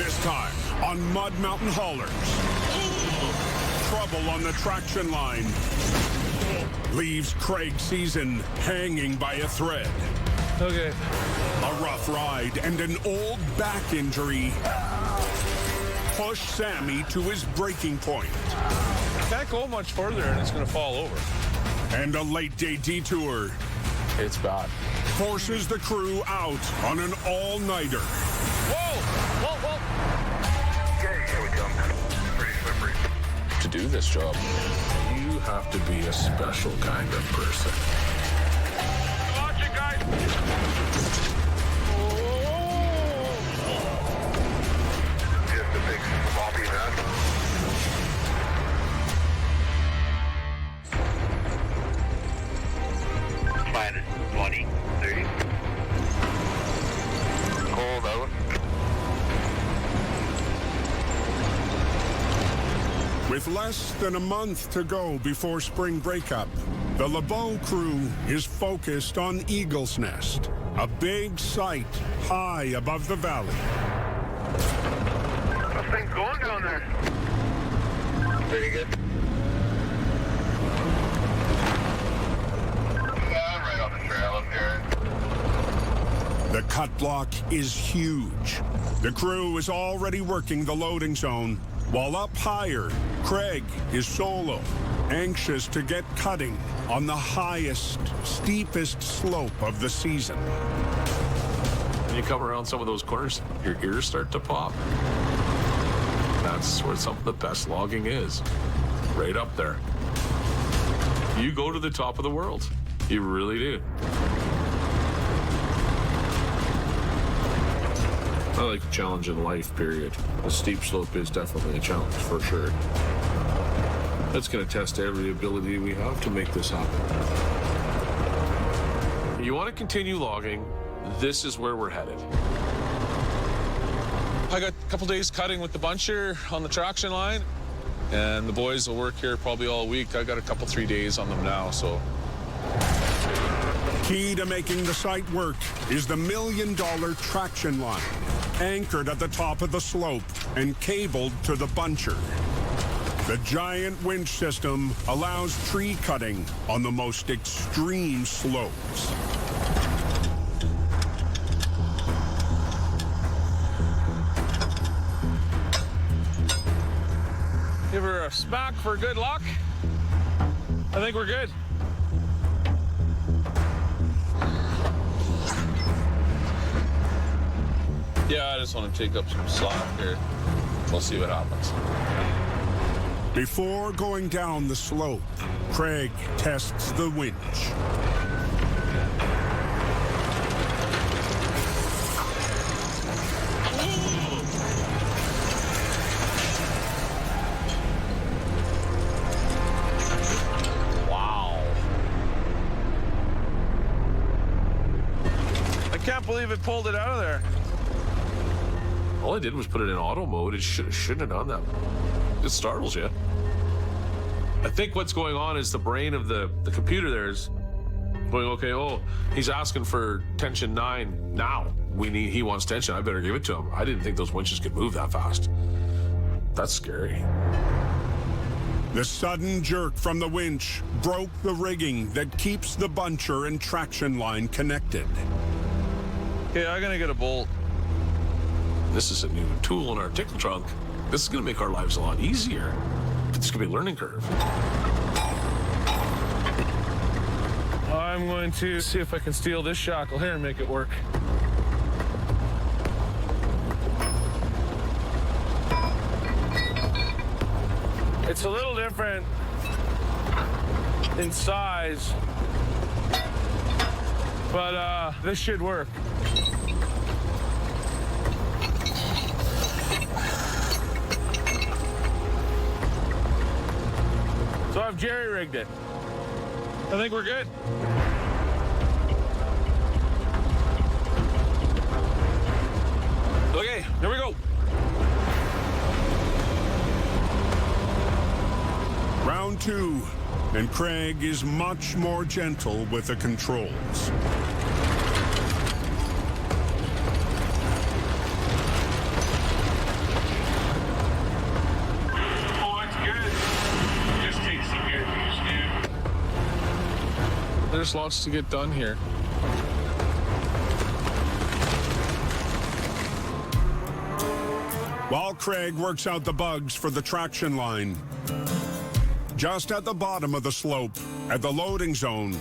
This time on Mud Mountain Haulers. Trouble on the traction line leaves Craig's season hanging by a thread. Okay. A rough ride and an old back injury push Sammy to his breaking point. Can't go much further and it's going to fall over. And a late day detour It's bad. forces the crew out on an all-nighter. Whoa! Whoa, whoa! Okay, here we go. Pretty slippery. To do this job, you have to be a special kind of person. Watch it, guys. Just a big sloppy mess. Minus 20, 30. Cold out. With less than a month to go before spring breakup, the LeBeau crew is focused on Eagle's Nest, a big site high above the valley. That thing's going down there. Pretty good. Yeah, I'm right on the trail up here. The cut block is huge. The crew is already working the loading zone, while up higher, Craig is solo, anxious to get cutting on the highest, steepest slope of the season. When you come around some of those corners, your ears start to pop. That's where some of the best logging is. Right up there. You go to the top of the world. You really do. I like a challenge in life, period. The steep slope is definitely a challenge, for sure. That's going to test every ability we have to make this happen. You want to continue logging, this is where we're headed. I got a couple days cutting with the buncher on the traction line, and the boys will work here probably all week. I got a couple, 3 days on them now, so. Key to making the site work is the $1 million traction line, anchored at the top of the slope and cabled to the buncher. The giant winch system allows tree cutting on the most extreme slopes. Give her a smack for good luck. I think we're good. Yeah, I just want to take up some slack here. We'll see what happens. Before going down the slope, Craig tests the winch. Wow. I can't believe it pulled it out of there. All I did was put it in auto mode. It shouldn't have done that. It startles you. I think what's going on is the brain of the computer there is going, okay, oh, he's asking for tension 9 now. He wants tension. I better give it to him. I didn't think those winches could move that fast. That's scary. The sudden jerk from the winch broke the rigging that keeps the buncher and traction line connected. Okay, I'm gonna get a bolt. This is a new tool in our tickle trunk. This is going to make our lives a lot easier. But this could be a learning curve. I'm going to see if I can steal this shackle here and make it work. It's a little different in size, but this should work. So I've jerry-rigged it. I think we're good. Okay, here we go. Round 2, and Craig is much more gentle with the controls. there's lots to get done here. While Craig works out the bugs for the traction line, just at the bottom of the slope, at the loading zone,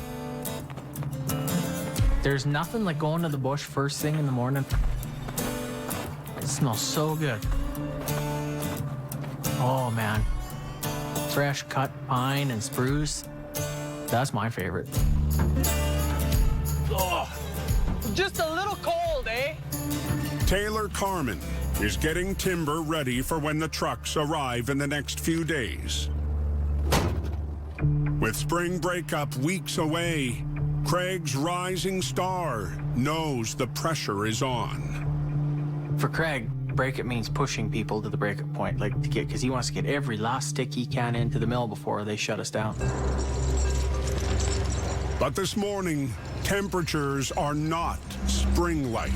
There's nothing like going to the bush first thing in the morning. It smells so good. Oh man. Fresh cut pine and spruce. That's my favorite. Oh, just a little cold, eh? Taylor Carmen is getting timber ready for when the trucks arrive in the next few days. With spring breakup weeks away, Craig's rising star knows the pressure is on. For Craig, break it means pushing people to the breakup point, like to get, because he wants to get every last stick he can into the mill before they shut us down. But this morning, temperatures are not spring-like,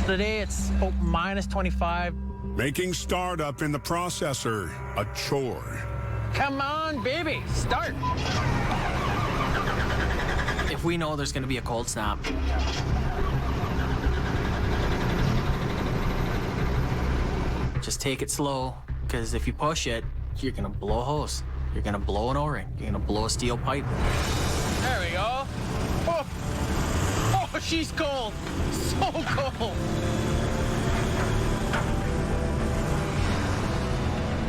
Today it's minus 25. making startup in the processor a chore. Come on, baby, start. If we know there's gonna be a cold snap, just take it slow, because if you push it, you're gonna blow a hose. You're gonna blow an O-ring. You're gonna blow a steel pipe. There we go. Oh, oh, she's cold. So cold.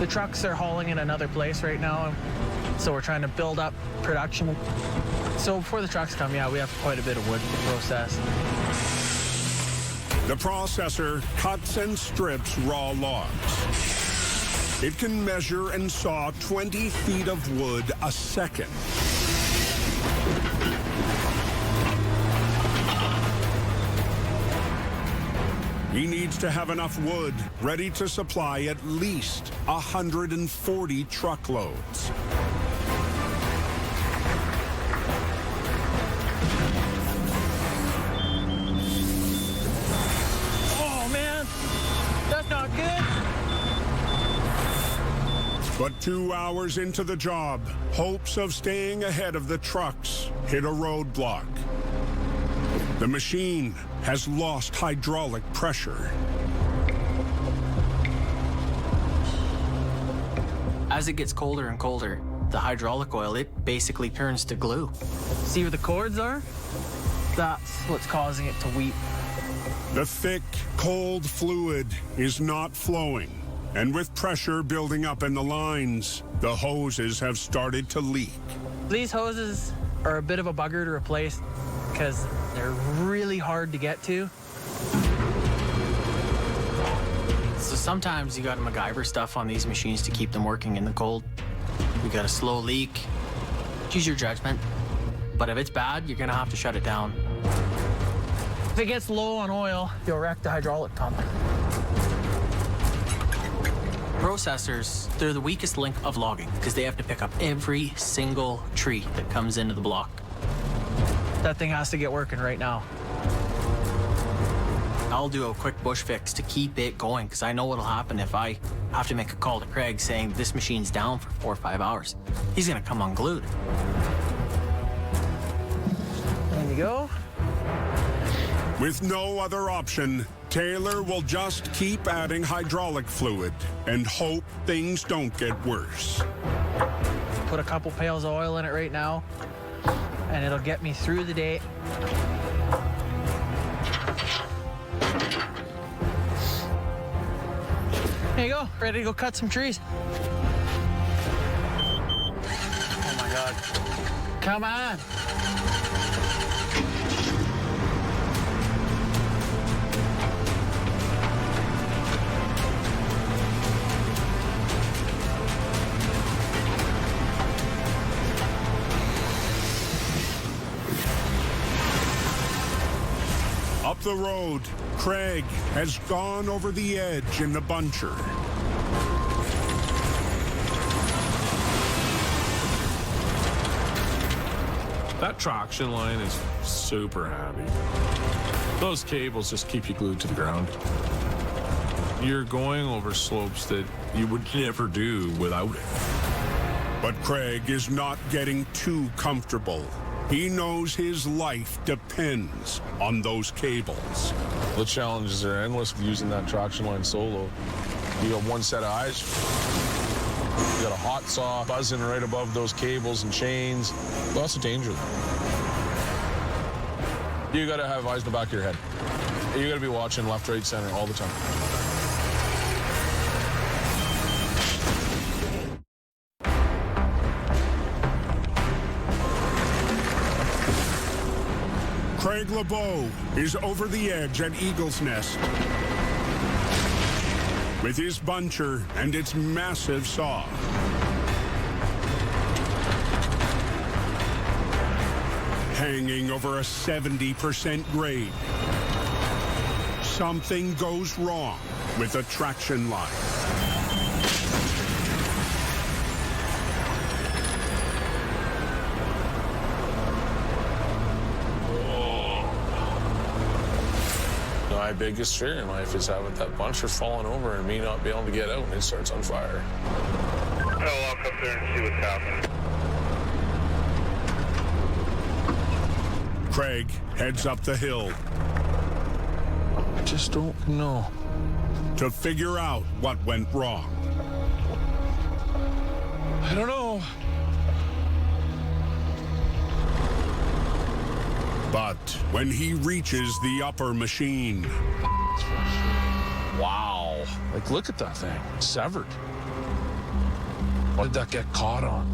The trucks are hauling in another place right now, so we're trying to build up production. So before the trucks come, yeah, we have quite a bit of wood to process. The processor cuts and strips raw logs. It can measure and saw 20 feet of wood a second. He needs to have enough wood ready to supply at least 140 truckloads. Oh, man, that's not good. But 2 hours into the job, hopes of staying ahead of the trucks hit a roadblock. The machine has lost hydraulic pressure. As it gets colder and colder, the hydraulic oil, it basically turns to glue. See where the cords are? That's what's causing it to weep. The thick, cold fluid is not flowing, and with pressure building up in the lines, the hoses have started to leak. These hoses are a bit of a bugger to replace because they're really hard to get to. So sometimes you got to MacGyver stuff on these machines to keep them working in the cold. You got a slow leak. Use your judgment. But if it's bad, you're gonna have to shut it down. If it gets low on oil, you'll wreck the hydraulic pump. Processors, they're the weakest link of logging because they have to pick up every single tree that comes into the block. That thing has to get working right now. I'll do a quick bush fix to keep it going because I know what'll happen if I have to make a call to Craig saying this machine's down for 4 or 5 hours. He's gonna come unglued. There you go. With no other option, Taylor will just keep adding hydraulic fluid and hope things don't get worse. Put a couple pails of oil in it right now, and it'll get me through the day. There you go, ready to go cut some trees. Oh my God. Come on. Up the road, Craig has gone over the edge in the buncher. That traction line is super handy. Those cables just keep you glued to the ground. You're going over slopes that you would never do without it. But Craig is not getting too comfortable. He knows his life depends on those cables. The challenges are endless using that traction line solo. You got one set of eyes. You got a hot saw buzzing right above those cables and chains. Lots of danger. You got to have eyes in the back of your head. You got to be watching left, right, center all the time. Craig LeBeau is over the edge at Eagle's Nest with his buncher and its massive saw. Hanging over a 70% grade. Something goes wrong with the traction line. My biggest fear in life is having that buncher falling over and me not be able to get out and it starts on fire. I'll walk up there and see what's happening. Craig heads up the hill I just don't know. to figure out what went wrong. I don't know. But when he reaches the upper machine, Wow. Like, look at that thing. It's severed. What did that get caught on?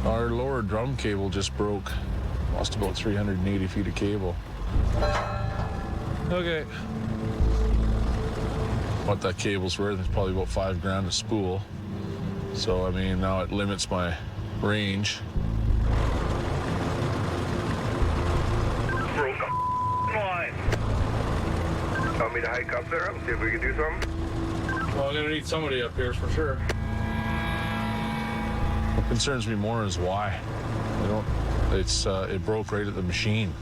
Our lower drum cable just broke. Lost about 380 feet of cable. Okay. What that cable's worth is probably about $5,000 a spool. So, I mean, now it limits my range. Broke a line. Tell me to hike up there and see if we can do something. Well, I'm gonna need somebody up here for sure. What concerns me more is why. It broke right at the machine.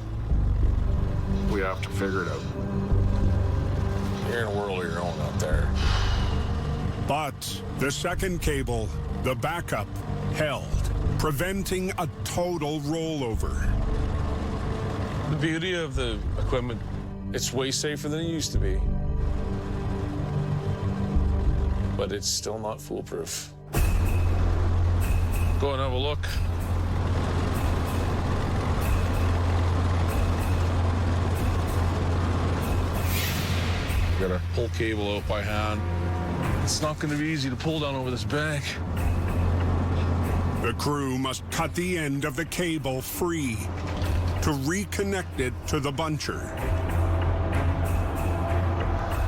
We have to figure it out. You're in a world of your own out there. but the second cable, the backup, held, preventing a total rollover. The beauty of the equipment, it's way safer than it used to be. But it's still not foolproof. Go and have a look. Gotta pull cable out by hand. It's not gonna be easy to pull down over this bank. The crew must cut the end of the cable free to reconnect it to the buncher.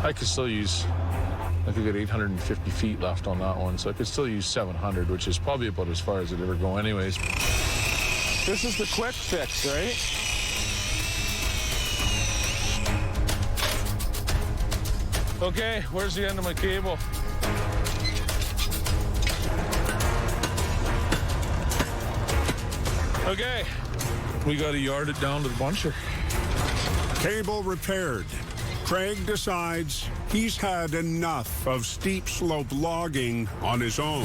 I could get 850 feet left on that one, so I could still use 700, which is probably about as far as it'd ever go anyways. This is the quick fix, right? Okay, where's the end of my cable? Okay, we gotta yard it down to the buncher. Cable repaired. Craig decides he's had enough of steep slope logging on his own.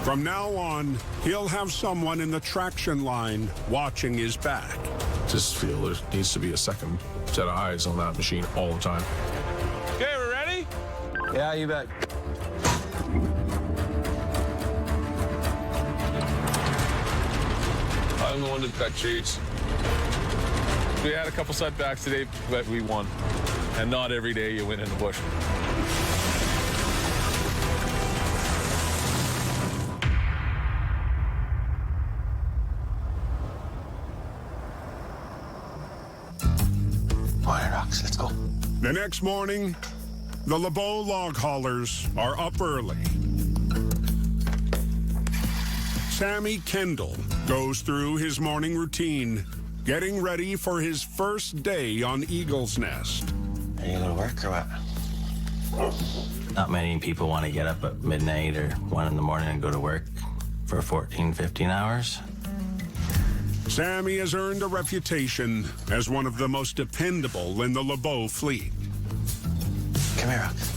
From now on, he'll have someone in the traction line watching his back. Just feel there needs to be a second set of eyes on that machine all the time. Okay, we ready? Yeah, you bet. I'm the one to cut trees. We had a couple setbacks today, but we won. And not every day you win in the bush. Morning, Rocks. Let's go. The next morning, the LeBeau log haulers are up early. Sammy Kendall goes through his morning routine, getting ready for his first day on Eagle's Nest. Are you going to work or what? Not many people want to get up at midnight or 1 in the morning and go to work for 14, 15 hours. Sammy has earned a reputation as one of the most dependable in the LeBeau fleet. Come here, Rocks.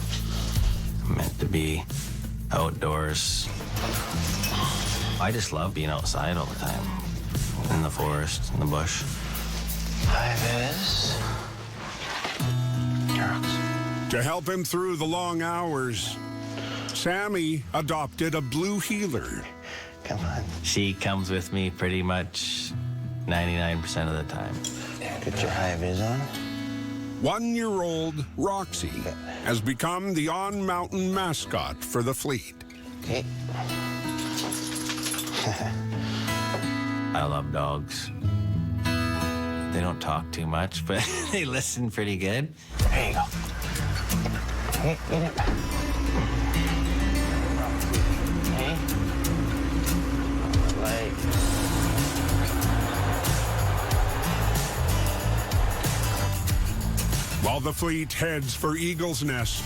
I'm meant to be outdoors I just love being outside all the time, in the forest, in the bush. High-vis. To help him through the long hours, Sammy adopted a blue heeler. Come on. She comes with me pretty much 99% of the time. Get your high-vis on. 1-year-old Roxy has become the on-mountain mascot for the fleet. Okay. I love dogs. They don't talk too much, but they listen pretty good. There you go. Okay, get it. Okay. Like. While the fleet heads for Eagle's Nest,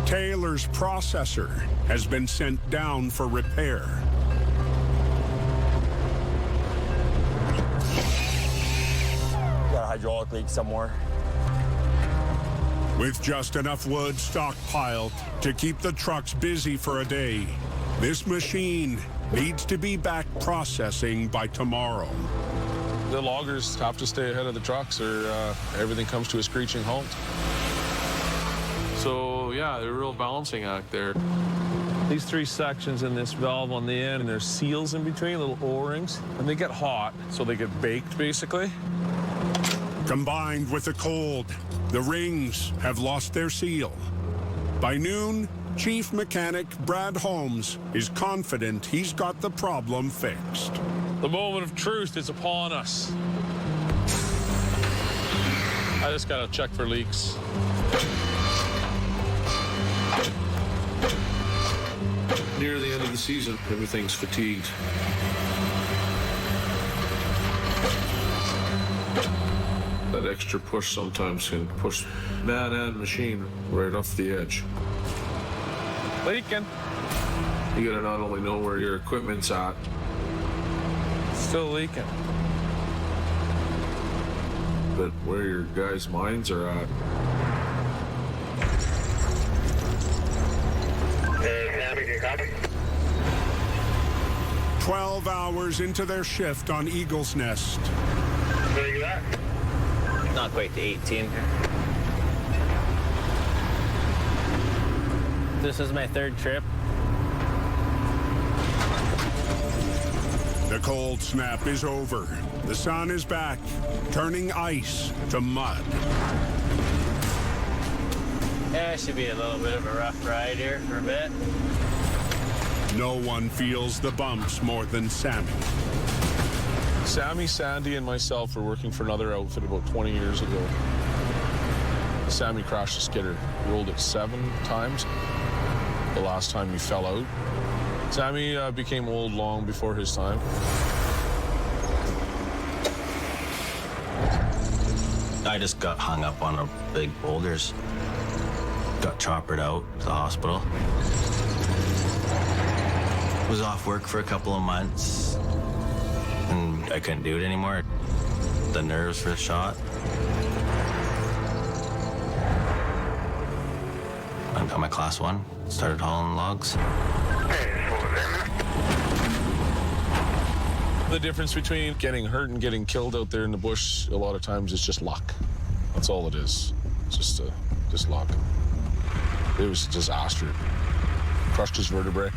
Taylor's processor has been sent down for repair. Got a hydraulic leak somewhere. With just enough wood stockpiled to keep the trucks busy for a day, this machine needs to be back processing by tomorrow. The loggers have to stay ahead of the trucks or everything comes to a screeching halt. So, yeah, they're a real balancing act there. These 3 sections in this valve on the end, and there's seals in between, little O-rings, and they get hot, so they get baked, basically. Combined with the cold, the rings have lost their seal. By noon, Chief Mechanic Brad Holmes is confident he's got the problem fixed. The moment of truth is upon us. I just gotta check for leaks. Near the end of the season, everything's fatigued. That extra push sometimes can push man and machine right off the edge. Leaking. You gotta not only know where your equipment's at, Still leaking. but where your guys' minds are at. Sammy, can you copy? 12 hours into their shift on Eagle's Nest, Where you at? Not quite to 18. This is my 3rd trip. the cold snap is over. The sun is back, turning ice to mud. Yeah, it should be a little bit of a rough ride here for a bit. No one feels the bumps more than Sammy. Sammy, Sandy, and myself were working for another outfit about 20 years ago. Sammy crashed a skidder, rolled it 7 times. The last time he fell out. Sammy became old long before his time. I just got hung up on a big boulders. Got choppered out to the hospital. Was off work for a couple of months, and I couldn't do it anymore. The nerves for the shot. I got my class 1, started hauling logs. The difference between getting hurt and getting killed out there in the bush a lot of times is just luck. That's all it is. It's just luck. It was a disaster. Crushed his vertebrae,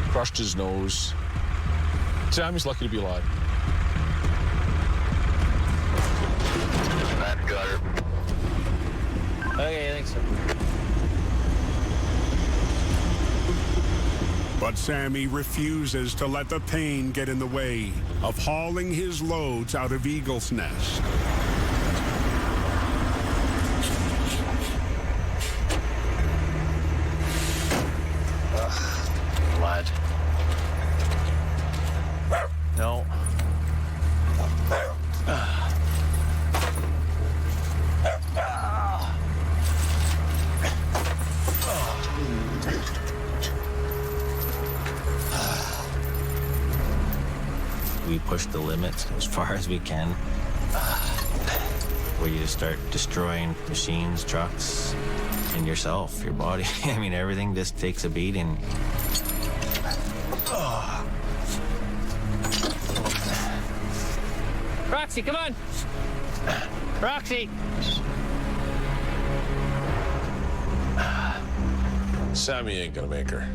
crushed his nose. Sammy's lucky to be alive. That got her. Okay, thanks. But Sammy refuses to let the pain get in the way of hauling his loads out of Eagle's Nest. Blood. No. We push the limits as far as we can. Where you start destroying machines, trucks, and yourself, your body. I mean, everything just takes a beating. Roxy, come on. Roxy. Sammy ain't gonna make her.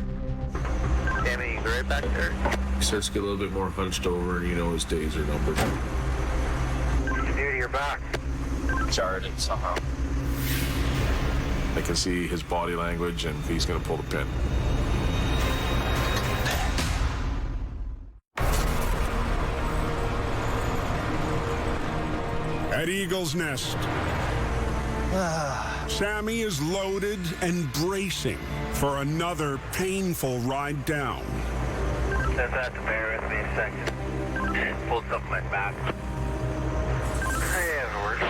Sammy, you right back there. He starts to get a little bit more hunched over, and you know his days are numbered. What'd you do to your back? Jarred it somehow. I can see his body language, and he's gonna pull the pin. At Eagle's Nest, Sammy is loaded and bracing for another painful ride down. Just have to bear with me a second. Pulled something in my back. Yeah, it works.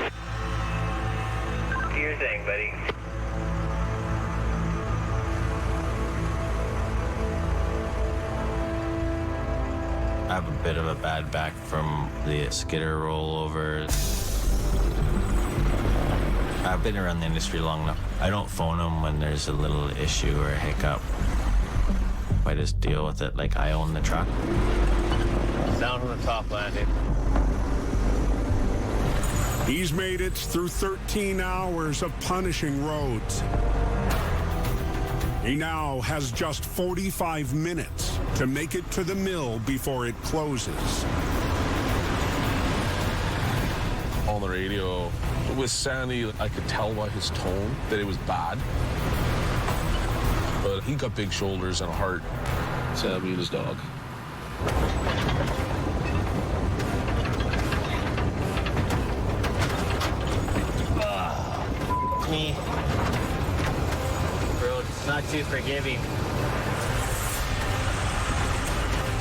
Do your thing, buddy. I have a bit of a bad back from the skidder rollover. I've been around the industry long enough. I don't phone them when there's a little issue or a hiccup. I just deal with it like I own the truck. Down from the top landing. He's made it through 13 hours of punishing roads. He now has just 45 minutes to make it to the mill before it closes. On the radio, with Sandy, I could tell by his tone that it was bad. But he got big shoulders and a heart. Sammy and his dog. Me. Road's not too forgiving.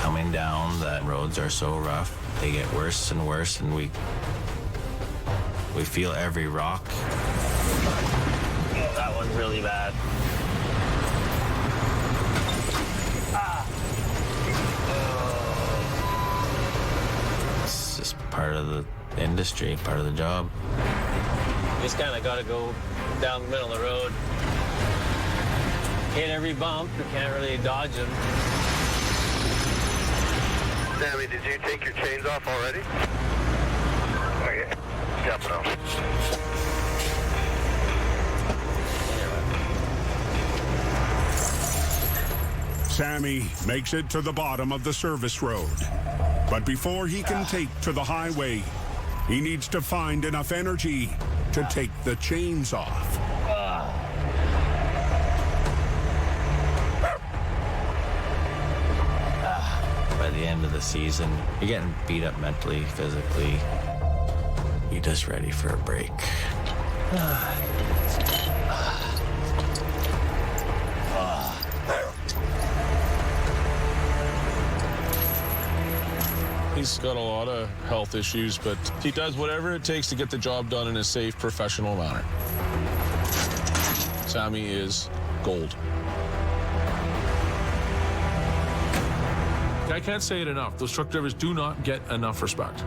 Coming down, the roads are so rough. They get worse and worse, and we feel every rock. Oh, that one's really bad. It's just part of the industry, part of the job. You just kind of got to go down the middle of the road. Hit every bump. You can't really dodge them. Sammy, did you take your chains off already? Okay. Jumping off. Sammy makes it to the bottom of the service road. But before he can take to the highway, he needs to find enough energy to take the chains off. By the end of the season, you're getting beat up mentally, physically. You're just ready for a break. He's got a lot of health issues, but he does whatever it takes to get the job done in a safe, professional manner. Sammy is gold. I can't say it enough. Those truck drivers do not get enough respect.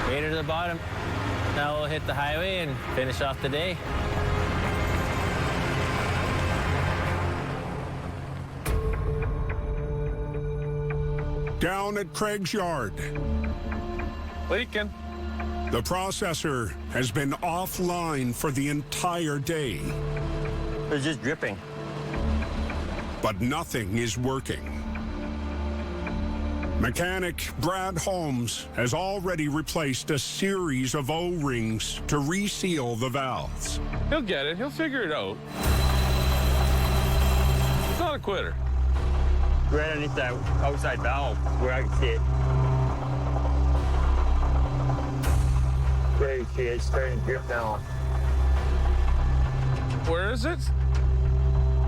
Made it to the bottom. Now we'll hit the highway and finish off the day. Down at Craig's yard, Leaking. the processor has been offline for the entire day, It's just dripping. but nothing is working. Mechanic Brad Holmes has already replaced a series of O-rings to reseal the valves. He'll get it. He'll figure it out. He's not a quitter. Right underneath that outside valve where I can see it. There you see it. It's starting to drip now. Where is it?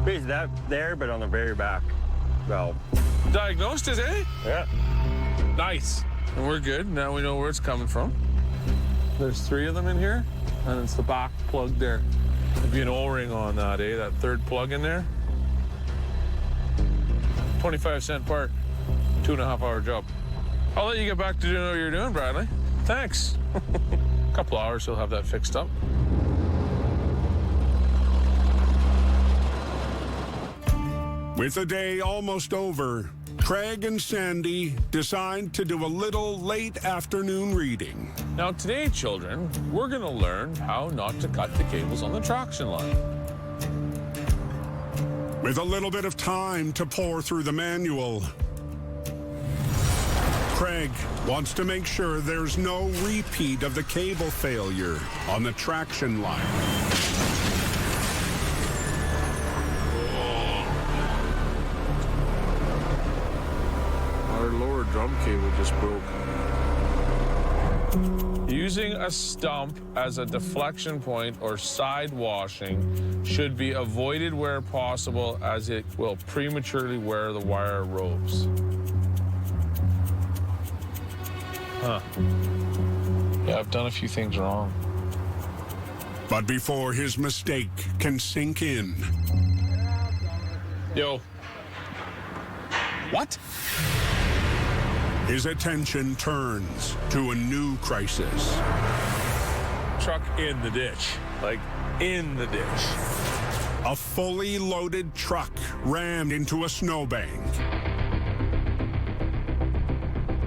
It's that there, but on the very back valve. Diagnosed it, eh? Yeah. Nice. And we're good. Now we know where it's coming from. There's 3 of them in here, and it's the back plug there. There'd be an O-ring on that, eh? That third plug in there. 25-cent part. 2.5-hour job. I'll let you get back to doing what you're doing, Bradley. Thanks. A couple hours, he'll have that fixed up. With the day almost over, Craig and Sandy decide to do a little late afternoon reading. Now today, children, we're going to learn how not to cut the cables on the traction line. With a little bit of time to pour through the manual, Craig wants to make sure there's no repeat of the cable failure on the traction line. Our lower drum cable just broke. Using a stump as a deflection point or side washing should be avoided where possible, as it will prematurely wear the wire ropes. Huh. Yeah, I've done a few things wrong. But before his mistake can sink in, Yo. What? his attention turns to a new crisis. Truck in the ditch. Like, in the ditch. A fully loaded truck rammed into a snowbank.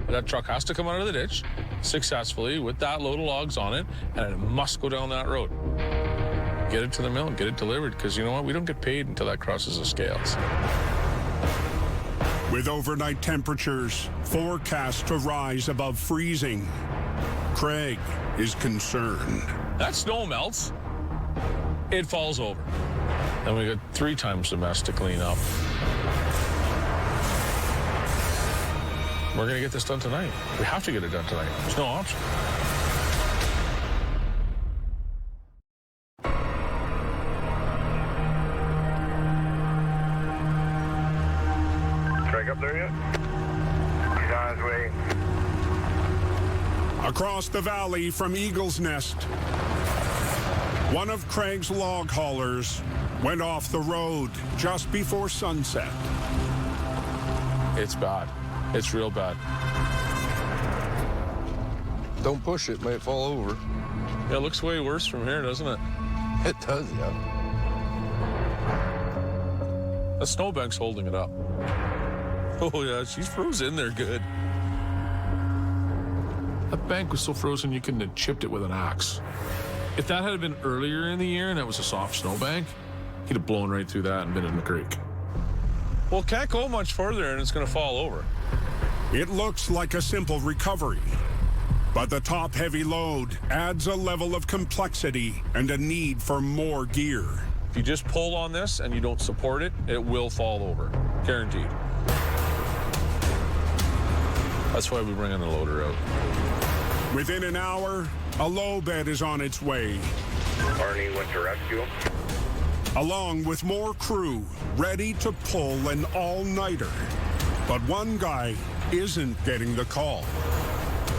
That truck has to come out of the ditch successfully with that load of logs on it, and it must go down that road. Get it to the mill and get it delivered, because you know what? We don't get paid until that crosses the scales. With overnight temperatures forecast to rise above freezing, Craig is concerned. That snow melts, it falls over. Then we got 3 times the mess to clean up. We're gonna get this done tonight. We have to get it done tonight. There's no option. Craig up there yet? He's on his way. Across the valley from Eagle's Nest, one of Craig's log haulers went off the road just before sunset. It's bad. It's real bad. Don't push it, might fall over. Yeah, it looks way worse from here, doesn't it? It does, yeah. The snowbank's holding it up. Oh yeah, she's frozen in there good. That bank was so frozen you couldn't have chipped it with an axe. If that had been earlier in the year and it was a soft snowbank, he'd have blown right through that and been in the creek. Well, it can't go much further and it's gonna fall over. It looks like a simple recovery, but the top-heavy load adds a level of complexity and a need for more gear. If you just pull on this and you don't support it, it will fall over. Guaranteed. That's why we bring in the loader out. Within an hour, a low bed is on its way, Arnie went to rescue him. along with more crew ready to pull an all-nighter. But one guy isn't getting the call.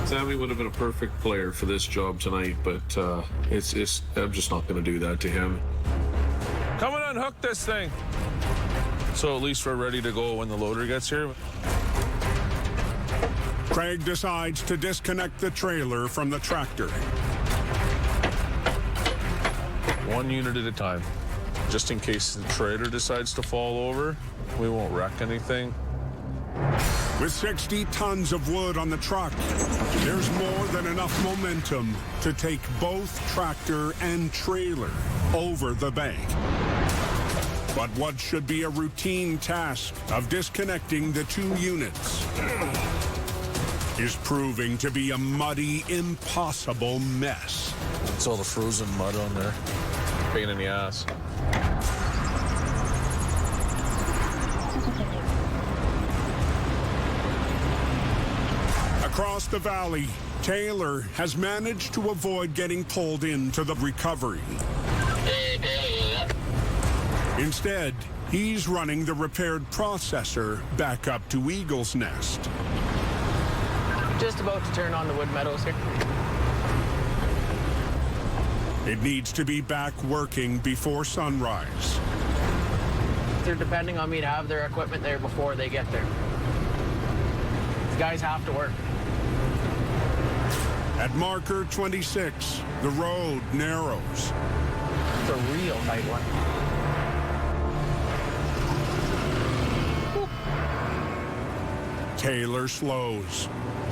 Sammy would have been a perfect player for this job tonight, but I'm just not going to do that to him. Come and unhook this thing. So at least we're ready to go when the loader gets here. Craig decides to disconnect the trailer from the tractor. 1 unit at a time. Just in case the trailer decides to fall over, we won't wreck anything. With 60 tons of wood on the truck, there's more than enough momentum to take both tractor and trailer over the bank. But what should be a routine task of disconnecting the 2 units is proving to be a muddy, impossible mess. It's all the frozen mud on there. Pain in the ass. Across the valley, Taylor has managed to avoid getting pulled into the recovery. Instead, he's running the repaired processor back up to Eagle's Nest. Just about to turn on the wood meadows here. It needs to be back working before sunrise. They're depending on me to have their equipment there before they get there. These guys have to work. At marker 26, the road narrows. It's a real tight one. Taylor slows.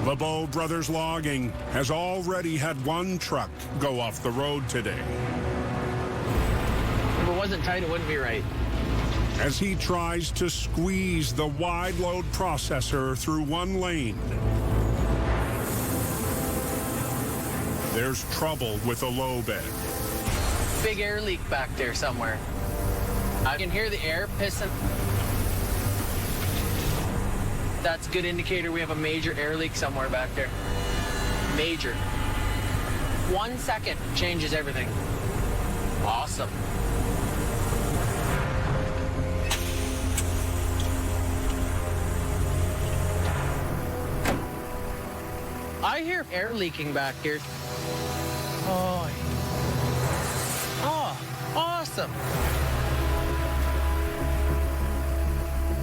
LeBeau Brothers Logging has already had one truck go off the road today. If it wasn't tight, it wouldn't be right. As he tries to squeeze the wide load processor through one lane. There's trouble with the low bed. Big air leak back there somewhere. I can hear the air pissing. That's a good indicator we have a major air leak somewhere back there. Major. 1 second changes everything. Awesome. I hear air leaking back here. Oh, awesome.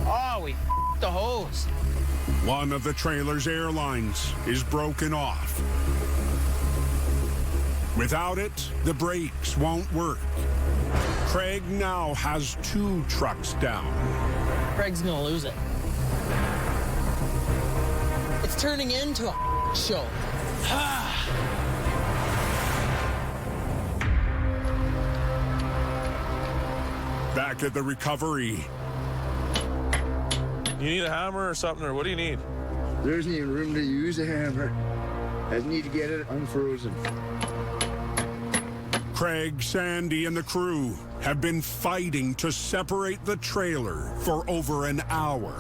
Oh, we the hose. One of the trailer's air lines is broken off. Without it, the brakes won't work. Craig now has 2 trucks down. Craig's gonna lose it. It's turning into a show. Back at the recovery. You need a hammer or something, or what do you need? There isn't even room to use a hammer. I need to get it unfrozen. Craig, Sandy, and the crew have been fighting to separate the trailer for over an hour.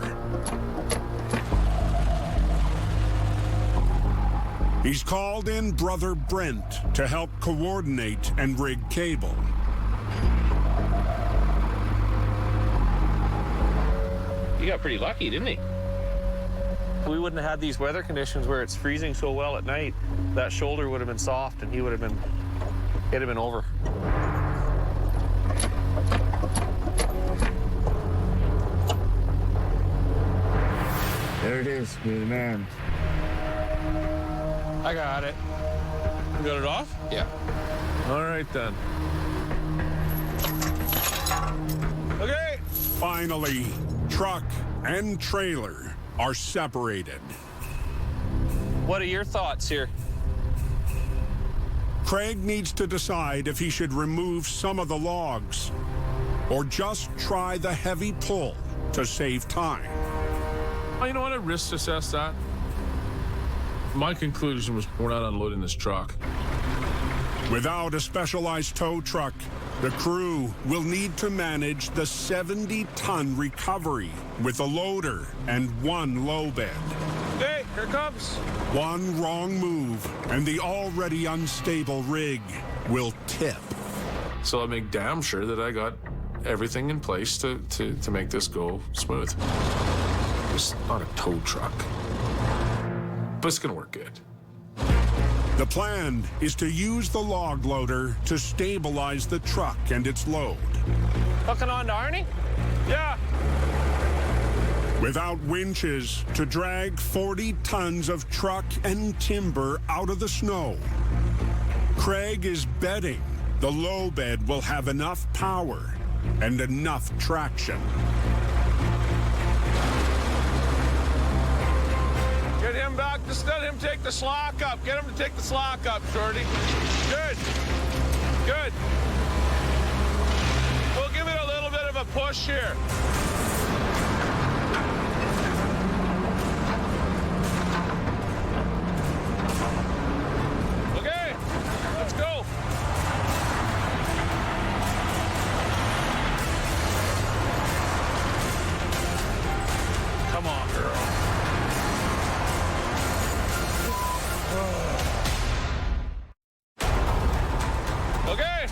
He's called in brother Brent to help coordinate and rig cable. He got pretty lucky, didn't he? We wouldn't have had these weather conditions where it's freezing so well at night. That shoulder would have been soft and it'd have been over. There it is, you're the man. I got it. You got it off? Yeah. All right, then. Okay. Finally, truck and trailer are separated. What are your thoughts here? Craig needs to decide if he should remove some of the logs or just try the heavy pull to save time. Well, you know what? I risk assess that. My conclusion was we're not unloading this truck. Without a specialized tow truck, the crew will need to manage the 70-ton recovery with a loader and 1 low bed. Hey, here it comes. One wrong move, and the already unstable rig will tip. So I make damn sure that I got everything in place to make this go smooth. It's not a tow truck, but it's gonna work good. The plan is to use the log loader to stabilize the truck and its load. Hooking on to Arnie? Yeah. Without winches to drag 40 tons of truck and timber out of the snow, Craig is betting the low bed will have enough power and enough traction. Get him back. Just let him take the slack up. Get him to take the slack up, Shorty. Good. Good. We'll give it a little bit of a push here. Okay, let's go. Come on, girl. Okay.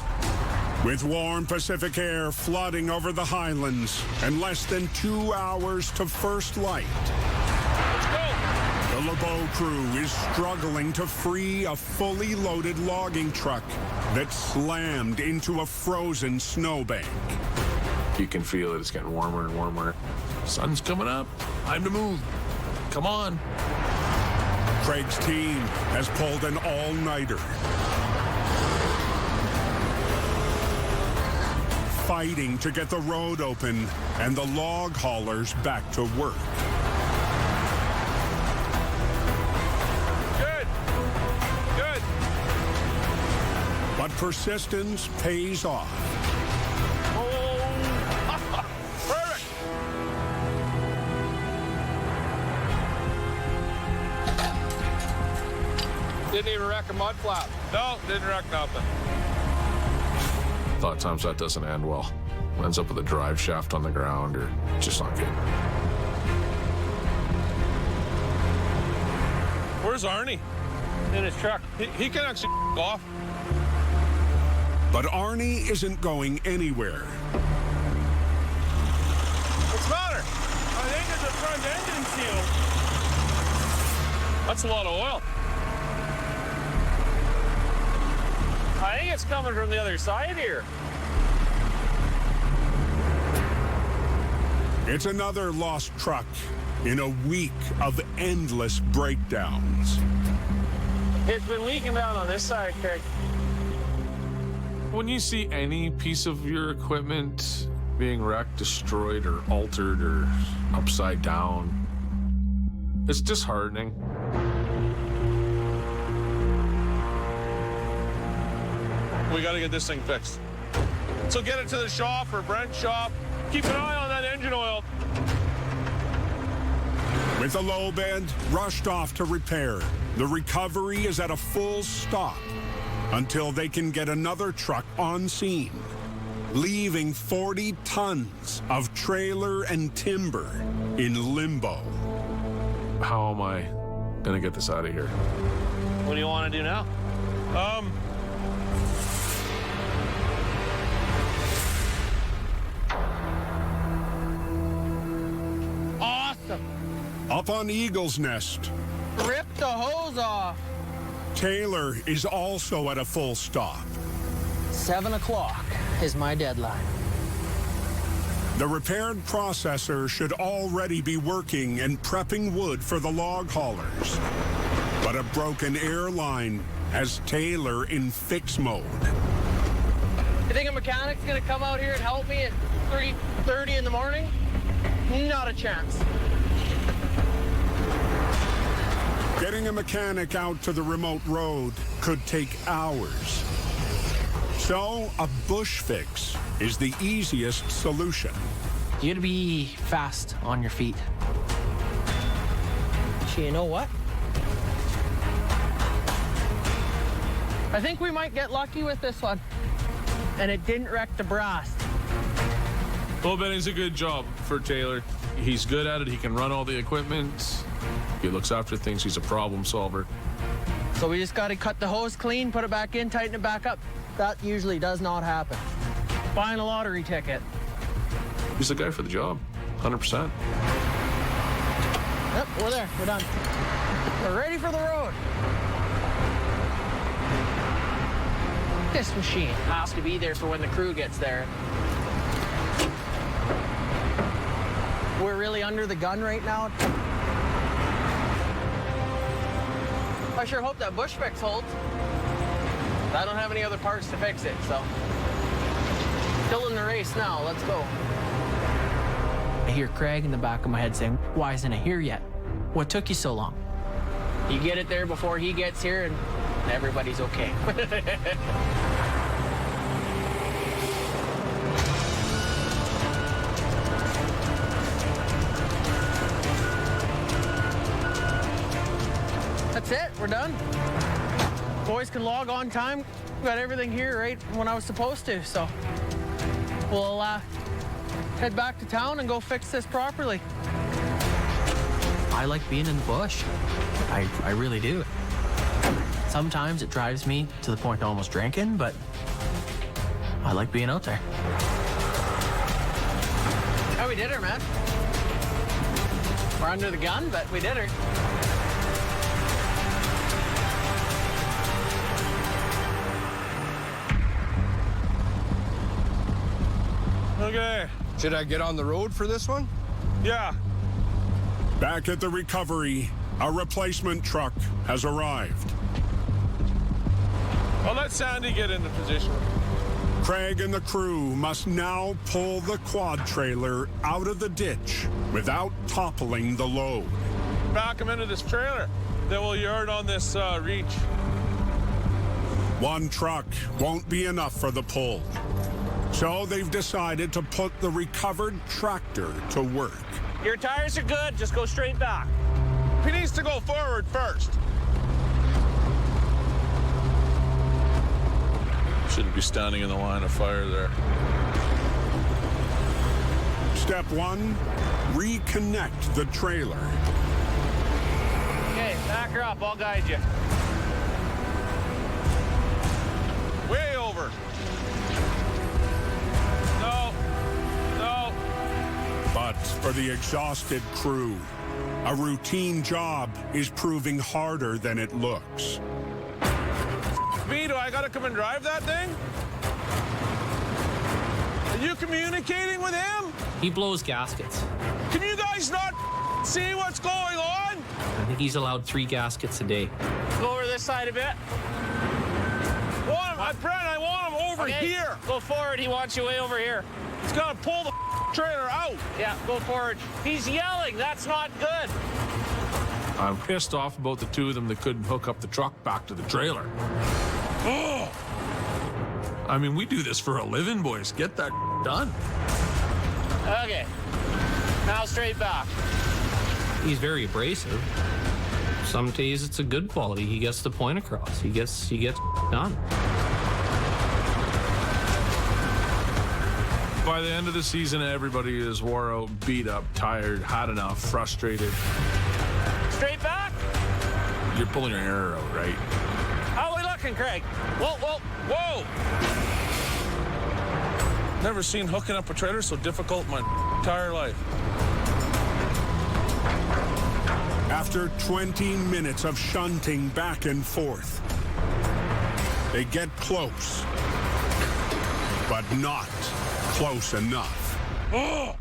With warm Pacific air flooding over the highlands and less than 2 hours to first light, Let's go. the LeBeau crew is struggling to free a fully loaded logging truck that slammed into a frozen snowbank. You can feel it. It's getting warmer and warmer. Sun's coming up. Time to move. Come on. Craig's team has pulled an all-nighter, fighting to get the road open and the log haulers back to work. Good. But persistence pays off. Perfect. Didn't even wreck a mud flap. No, didn't wreck nothing. A lot of times that doesn't end well. Ends up with a drive shaft on the ground or just not good. Where's Arnie? In his truck. He can actually off. But Arnie isn't going anywhere. What's the matter? I think it's a front engine seal. That's a lot of oil. I think it's coming from the other side here. It's another lost truck in a week of endless breakdowns. It's been leaking down on this side, Craig. When you see any piece of your equipment being wrecked, destroyed, or altered, or upside down, it's disheartening. We got to get this thing fixed. So get it to the shop or Brent's shop. Keep an eye on that engine oil. With the low bed rushed off to repair, the recovery is at a full stop until they can get another truck on scene, leaving 40 tons of trailer and timber in limbo. How am I gonna get this out of here? What do you want to do now? Awesome. Up on Eagle's Nest, Rip the hose off. Taylor is also at a full stop. 7 o'clock is my deadline. The repaired processor should already be working and prepping wood for the log haulers. But a broken airline has Taylor in fix mode. You think a mechanic's gonna come out here and help me at 3:30 in the morning? Not a chance. Getting a mechanic out to the remote road could take hours. So a bush fix is the easiest solution. You gotta be fast on your feet. So you know what? I think we might get lucky with this one. And it didn't wreck the brass. Well, Benny's a good job for Taylor. He's good at it. He can run all the equipment. He looks after things. He's a problem solver. So we just gotta cut the hose clean, put it back in, tighten it back up. That usually does not happen. Buying a lottery ticket. He's the guy for the job, 100%. Yep, we're there. We're done. We're ready for the road. This machine has to be there for when the crew gets there. We're really under the gun right now. I sure hope that bush fix holds. I don't have any other parts to fix it, so. Still in the race now, let's go. I hear Craig in the back of my head saying, "Why isn't it here yet? What took you so long?" You get it there before he gets here and everybody's okay. That's it, we're done. Boys can log on time. Got everything here right when I was supposed to, so we'll head back to town and go fix this properly. I like being in the bush. I really do. Sometimes it drives me to the point of almost drinking, but I like being out there. Oh, we did her, man. We're under the gun, but we did her. Okay. Should I get on the road for this one? Yeah. Back at the recovery, A replacement truck has arrived. I'll let Sandy get into position. Craig and the crew must now pull the quad trailer out of the ditch without toppling the load. Back him into this trailer. Then we'll yard on this reach. One truck won't be enough for the pull. So they've decided to put the recovered tractor to work. Your tires are good. Just go straight back. He needs to go forward first. Shouldn't be standing in the line of fire there. Step one, reconnect the trailer. Okay, back her up. I'll guide you. Way over. No. No. But for the exhausted crew, a routine job is proving harder than it looks. Me, do I gotta come and drive that thing? Are you communicating with him? He blows gaskets. Can you guys not see what's going on? I think he's allowed 3 gaskets a day. Go over this side a bit. Brent, I want him over here. Go forward. He wants you way over here. He's gotta pull the trailer out. Yeah, go forward. He's yelling. That's not good. I'm pissed off about the two of them that couldn't hook up the truck back to the trailer. Oh! I mean, we do this for a living, boys. Get that done. Okay. Now straight back. He's very abrasive. Some days it's a good quality. He gets the point across. He gets done. By the end of the season, everybody is wore out, beat up, tired, had enough, frustrated. Straight back. You're pulling your hair out, right? How are we looking, Craig? Whoa, whoa. Whoa! Never seen hooking up a trailer so difficult in my entire life. After 20 minutes of shunting back and forth, they get close, but not close enough. Oh!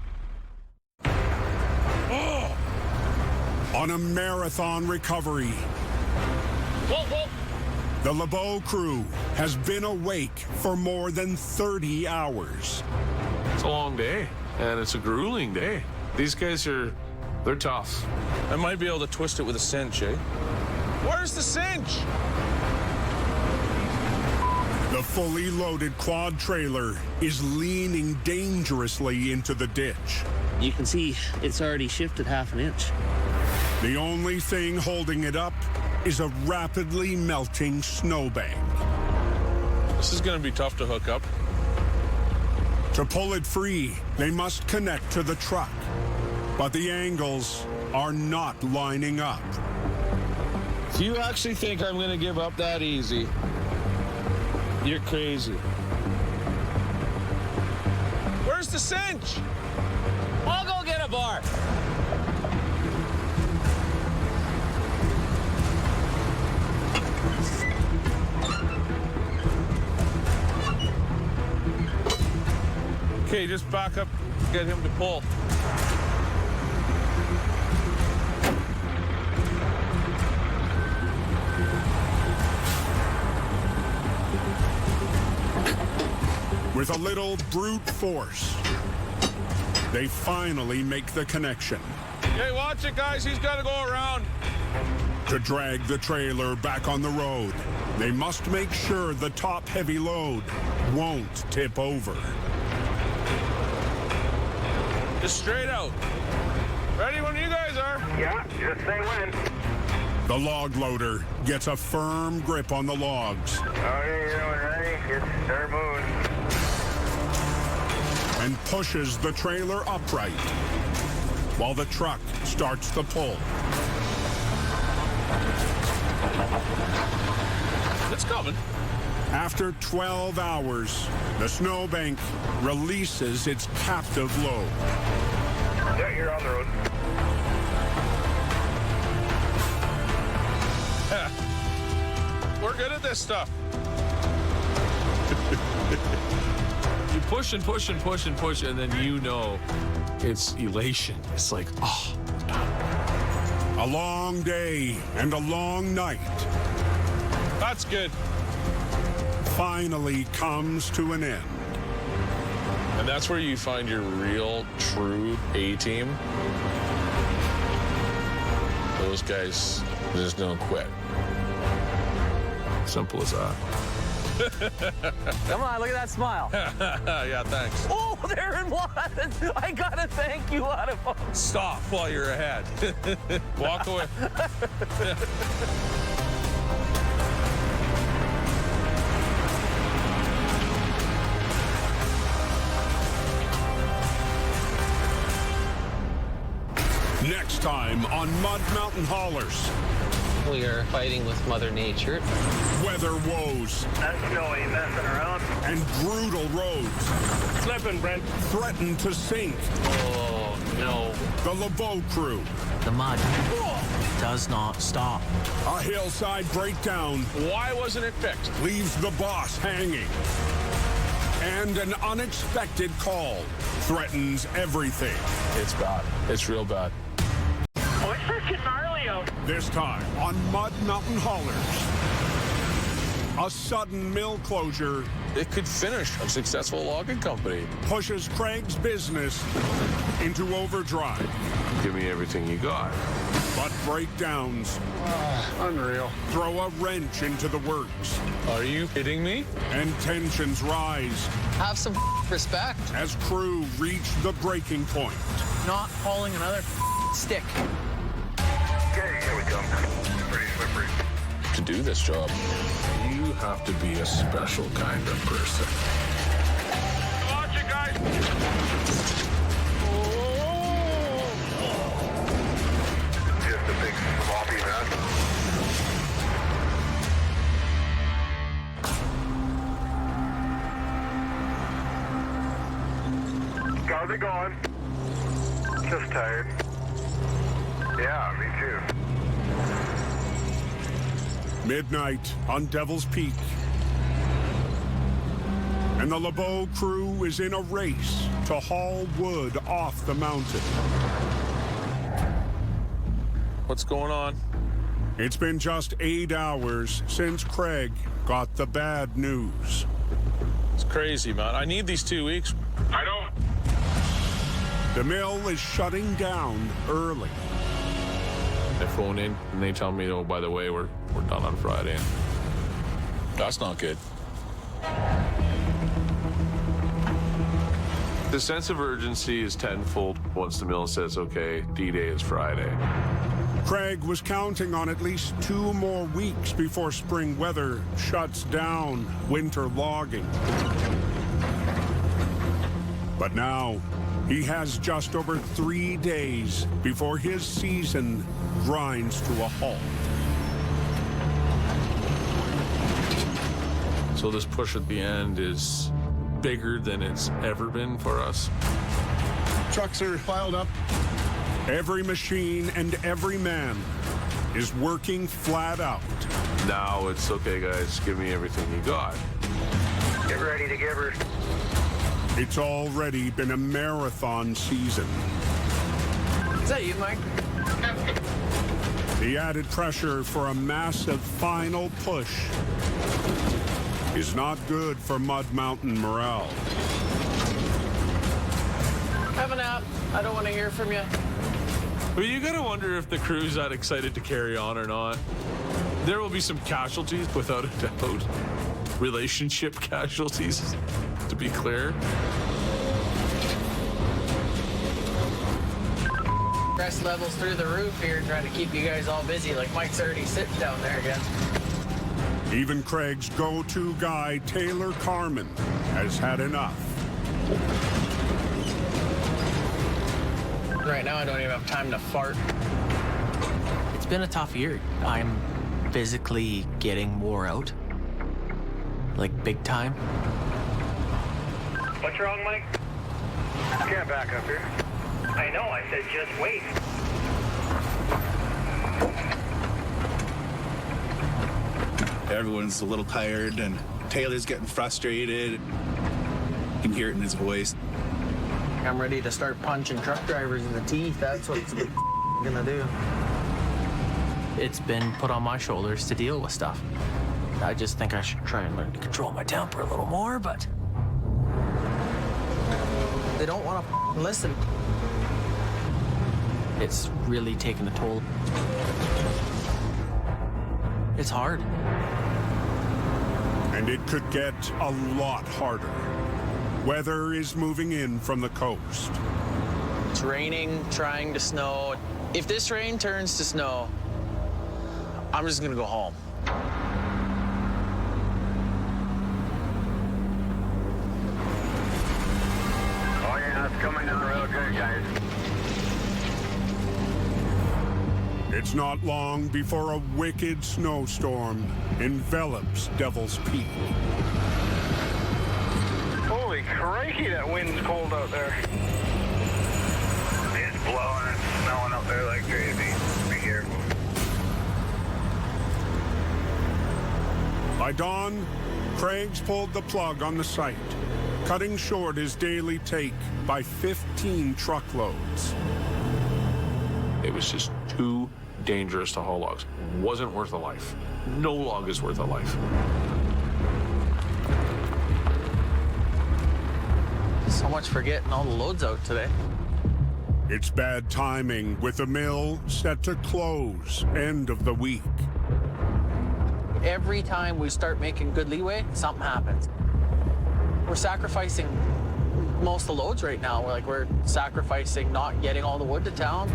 Oh! On a marathon recovery, Whoa, whoa. the LeBeau crew has been awake for more than 30 hours. It's a long day, and it's a grueling day. These guys they're tough. I might be able to twist it with a cinch, eh? Where's the cinch? The fully loaded quad trailer is leaning dangerously into the ditch. You can see it's already shifted half an inch. The only thing holding it up is a rapidly melting snowbank. This is gonna be tough to hook up. To pull it free, they must connect to the truck. But the angles are not lining up. Do you actually think I'm going to give up that easy? You're crazy. Where's the cinch? I'll go get a bar. Okay, just back up, get him to pull. With a little brute force, they finally make the connection. Okay, watch it, guys. He's got to go around. To drag the trailer back on the road, they must make sure the top heavy load won't tip over. Just straight out. Ready when you guys are. Yeah, just say when. The log loader gets a firm grip on the logs Okay, you know when ready, just start moving. and pushes the trailer upright while the truck starts the pull. It's coming. After 12 hours, the snowbank releases its captive load. Yeah, you're on the road. We're good at this stuff. You push and push and push and push, and then you know it's elation. It's like, oh. A long day and a long night That's good. finally comes to an end. And that's where you find your real, true A-team. Those guys just don't quit. Simple as that. Come on, look at that smile. Yeah, thanks. Oh, there it was. I gotta thank you out of Stop while you're ahead. Walk away. Next time on Mud Mountain Haulers, We are fighting with Mother Nature. weather woes That's snowy, messing around. and brutal roads Slipping, Brent. threaten to sink Oh, no. the LeBeau crew. The mud does not stop. A hillside breakdown Why wasn't it fixed? leaves the boss hanging. And an unexpected call threatens everything. It's bad. It's real bad. Oh, it's freaking gnarly out. This time on Mud Mountain Haulers. A sudden mill closure It could finish a successful logging company. pushes Craig's business into overdrive. Give me everything you got. But breakdowns Unreal. throw a wrench into the works. Are you kidding me? And tensions rise Have some respect. as crew reach the breaking point. Not hauling another stick. Okay, here we go. Pretty slippery. To do this job, you have to be a special kind of person. Watch it, guys. Just a big sloppy mess. How's it going? Just tired. Yeah, me too. Midnight on Devil's Peak. And the LeBeau crew is in a race to haul wood off the mountain. What's going on? It's been just 8 hours since Craig got the bad news. It's crazy, man. I need these 2 weeks. I know. The mill is shutting down early. I phone in and they tell me, oh, by the way, we're done on Friday. That's not good. The sense of urgency is tenfold once the mill says, okay, D-Day is Friday. Craig was counting on at least 2 more weeks before spring weather shuts down winter logging. But now, he has just over 3 days before his season grinds to a halt. So this push at the end is bigger than it's ever been for us. Trucks are piled up. Every machine and every man is working flat out. Now it's okay, guys, give me everything you got. Get ready to give her. It's already been a marathon season. Is that you, Mike? The added pressure for a massive final push is not good for Mud Mountain morale. Have a nap. I don't want to hear from you. But you gotta wonder if the crew's that excited to carry on or not. There will be some casualties, without a doubt. Relationship casualties, to be clear. Stress levels through the roof here, trying to keep you guys all busy. Like Mike's already sitting down there again. Even Craig's go-to guy, Taylor Carmen, has had enough. Right now, I don't even have time to fart. It's been a tough year. I'm physically getting wore out. Like big time. What's wrong, Mike? Can't back up here. I know, I said just wait. Everyone's a little tired, and Taylor's getting frustrated. You can hear it in his voice. I'm ready to start punching truck drivers in the teeth. That's what it's gonna do. it's been put on my shoulders to deal with stuff. I just think I should try and learn to control my temper a little more, but they don't want to listen. It's really taken a toll. It's hard. And it could get a lot harder. Weather is moving in from the coast. It's raining, trying to snow. If this rain turns to snow, I'm just gonna go home. Oh yeah, it's coming down real good, guys. It's not long before a wicked snowstorm envelops Devil's Peak. Holy crikey, that wind's cold out there. It's blowing and snowing up there like crazy. Be careful. By dawn, Craig's pulled the plug on the site, cutting short his daily take by 15 truckloads. It was just too dangerous to haul logs. Wasn't worth a life. No log is worth a life. So much for getting all the loads out today. It's bad timing with the mill set to close end of the week. Every time we start making good leeway, something happens. We're sacrificing most of the loads right now. We're sacrificing not getting all the wood to town.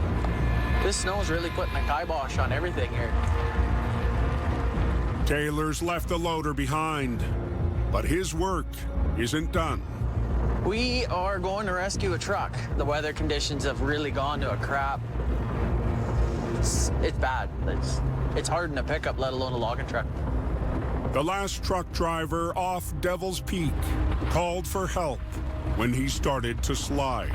This snow is really putting the kibosh on everything here. Taylor's left the loader behind, but his work isn't done. We are going to rescue a truck. The weather conditions have really gone to a crap. It's bad. It's hard in a pickup, let alone a logging truck. The last truck driver off Devil's Peak called for help when he started to slide.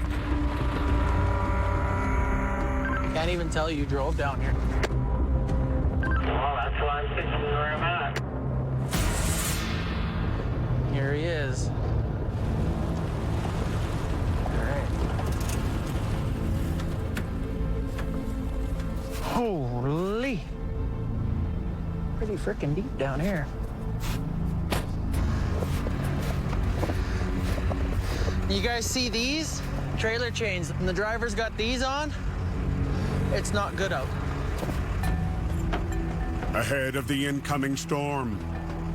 Can't even tell you drove down here. Well, that's why I'm thinking where I'm at. Here he is. All right. Holy. Pretty freaking deep down here. You guys see these? Trailer chains. And the driver's got these on. It's not good out. Ahead of the incoming storm,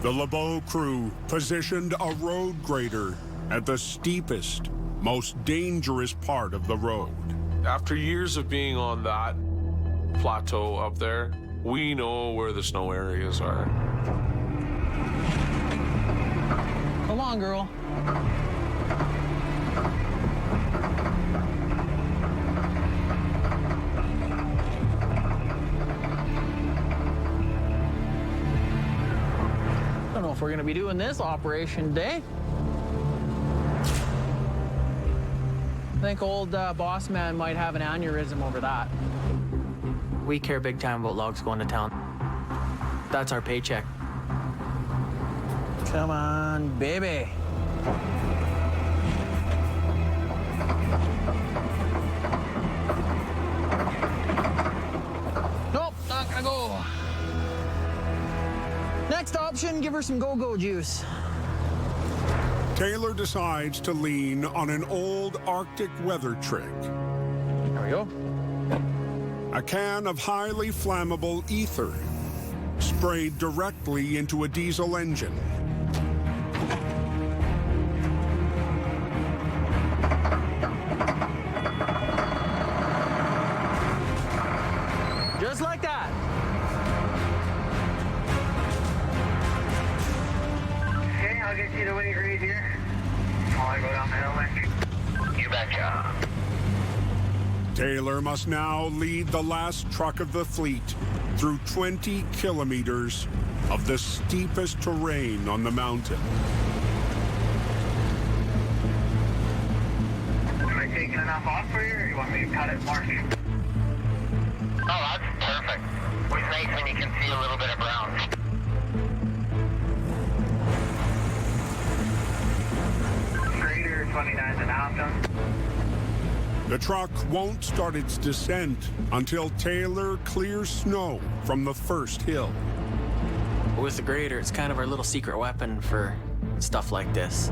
the LeBeau crew positioned a road grader at the steepest, most dangerous part of the road. After years of being on that plateau up there, we know where the snow areas are. Come on, girl. I don't know if we're gonna be doing this operation today. I think old boss man might have an aneurysm over that. We care big time about logs going to town. That's our paycheck. Come on, baby. Nope, not gonna go. Next option, give her some go-go juice. Taylor decides to lean on an old Arctic weather trick. There we go. A can of highly flammable ether sprayed directly into a diesel engine. Just like that. Okay, I'll get you to Winnie Grade here. While I go down the hill, Nick. You betcha. Taylor must now lead the last truck of the fleet through 20 kilometers of the steepest terrain on the mountain. Am I taking enough off for you, or you want me to cut it more? Oh, that's perfect. It's nice when you can see a little bit of brown. Grader 29.5 ton. The truck won't start its descent until Taylor clears snow from the first hill. With the grader, it's kind of our little secret weapon for stuff like this.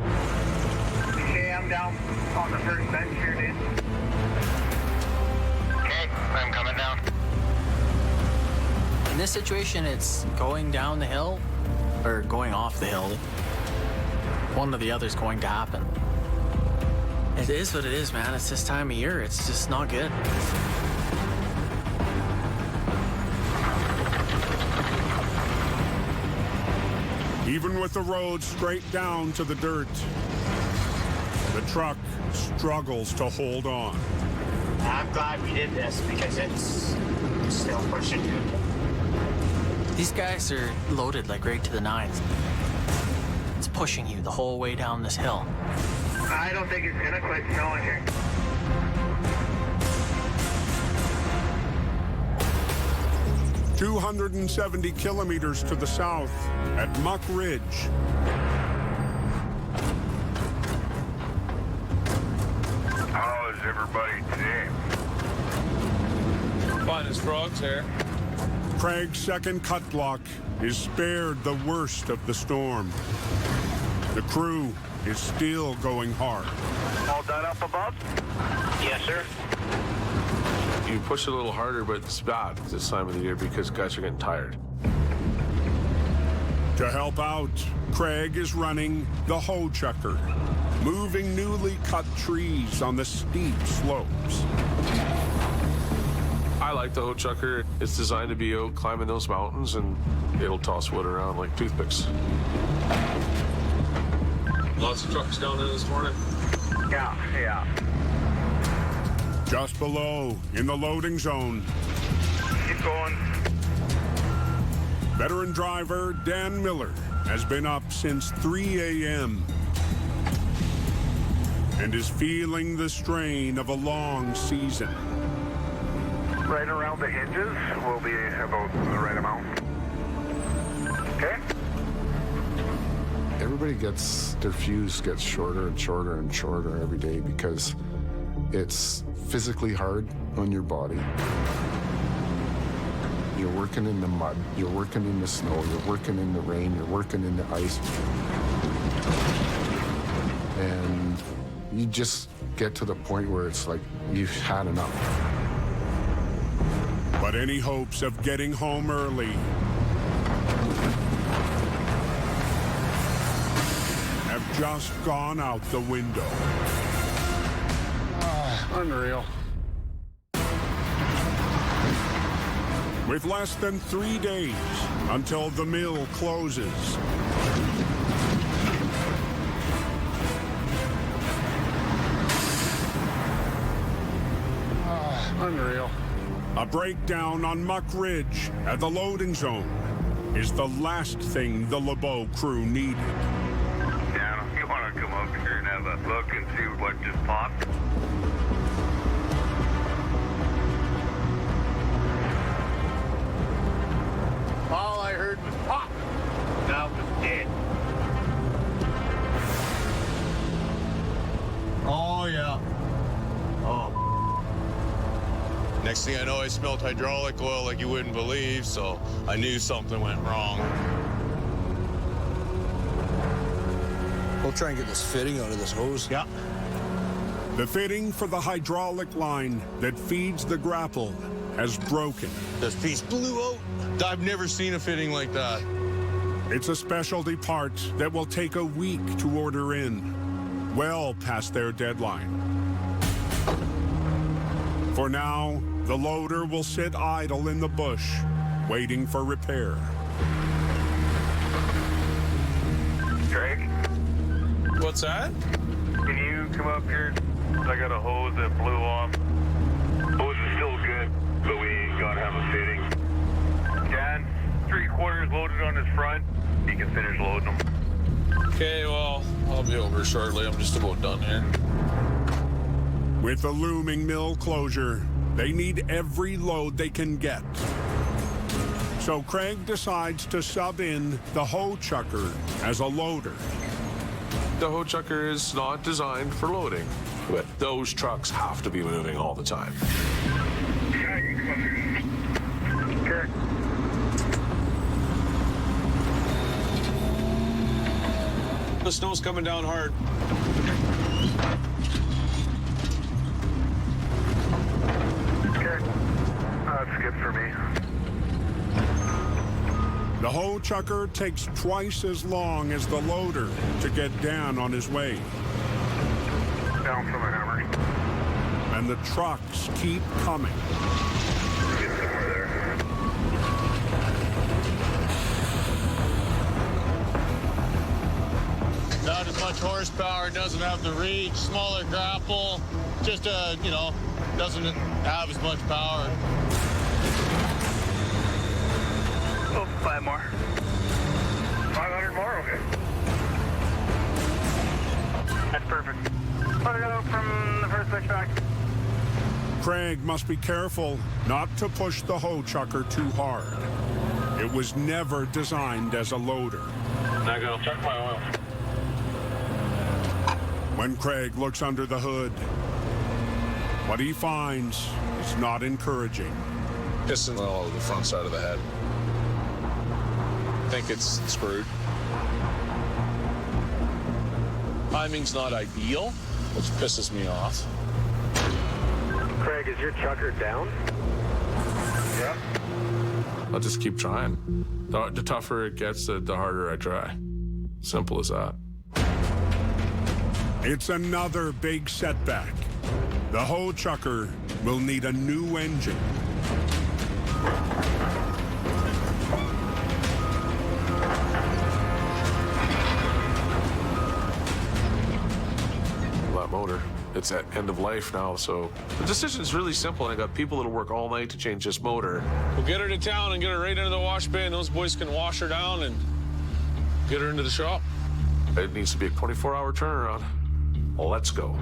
Okay, I'm down on the first bench here, dude. Okay, I'm coming down. In this situation, it's going down the hill or going off the hill. One or the other is going to happen. It is what it is, man. It's this time of year. It's just not good. Even with the road straight down to the dirt, the truck struggles to hold on. I'm glad we did this because it's still pushing, dude. These guys are loaded like right to the nines. It's pushing you the whole way down this hill. I don't think it's gonna quit snowing here. "270 kilometers to the south at Muck Ridge. How is everybody today? Fine as frogs here. Craig's second cut block is spared the worst of the storm. The crew is still going hard. All done up above? Yes, sir. You push it a little harder, but it's bad this time of the year because guys are getting tired. To help out, Craig is running the hoe chucker, moving newly cut trees on the steep slopes. I like the hoe chucker. It's designed to be out climbing those mountains, and it'll toss wood around like toothpicks. Lots of trucks down there this morning. Yeah. Just below, in the loading zone, Keep going. veteran driver Dan Miller has been up since 3 a.m. and is feeling the strain of a long season. Right around the hinges will be about the right amount. Okay? Everybody gets, their fuse gets shorter and shorter and shorter every day because it's physically hard on your body. You're working in the mud, you're working in the snow, you're working in the rain, you're working in the ice. And you just get to the point where it's like you've had enough. But any hopes of getting home early have just gone out the window. Unreal. With less than 3 days until the mill closes. Unreal. A breakdown on Muck Ridge at the loading zone is the last thing the LeBeau crew needed. Dan, you want to come up here and have a look and see what just popped? All I heard was pop. That was dead. Oh, yeah. Oh. Next thing I know, I smelled hydraulic oil like you wouldn't believe, so I knew something went wrong. We'll try and get this fitting out of this hose. Yeah. The fitting for the hydraulic line that feeds the grapple has broken. This piece blew out. I've never seen a fitting like that. It's a specialty part that will take a week to order in, well past their deadline. For now, the loader will sit idle in the bush, waiting for repair. Craig? What's that? Can you come up here? I got a hose that blew off. Hose is still good, but we gotta have a fitting. Dan, 3/4 loaded on his front. He can finish loading them. Okay, well, I'll be over shortly. I'm just about done here. With the looming mill closure, they need every load they can get. So Craig decides to sub in the hoe chucker as a loader. The hoe chucker is not designed for loading. But those trucks have to be moving all the time. Okay. The snow's coming down hard. Okay. That's good for me. The hoe chucker takes twice as long as the loader to get down on his way. Down from a hammer. And the trucks keep coming. Get somewhere there. Not as much horsepower, doesn't have the reach, smaller grapple, just, doesn't have as much power. Oh, 5 more. 500 more, okay. That's perfect. Let it go from the first switchback. Craig must be careful not to push the hoe chucker too hard. It was never designed as a loader. Now go. Check my oil. When Craig looks under the hood, what he finds is not encouraging. Piston oil over the front side of the head. I think it's screwed. Timing's not ideal, which pisses me off. Craig, is your chucker down? Yeah. I'll just keep trying. The tougher it gets, the harder I try. Simple as that. It's another big setback. The hoe chucker will need a new engine. That motor, it's at end of life now, so the decision's really simple. I got people that'll work all night to change this motor. We'll get her to town and get her right into the wash bay, and those boys can wash her down and get her into the shop. It needs to be a 24-hour turnaround. Let's go.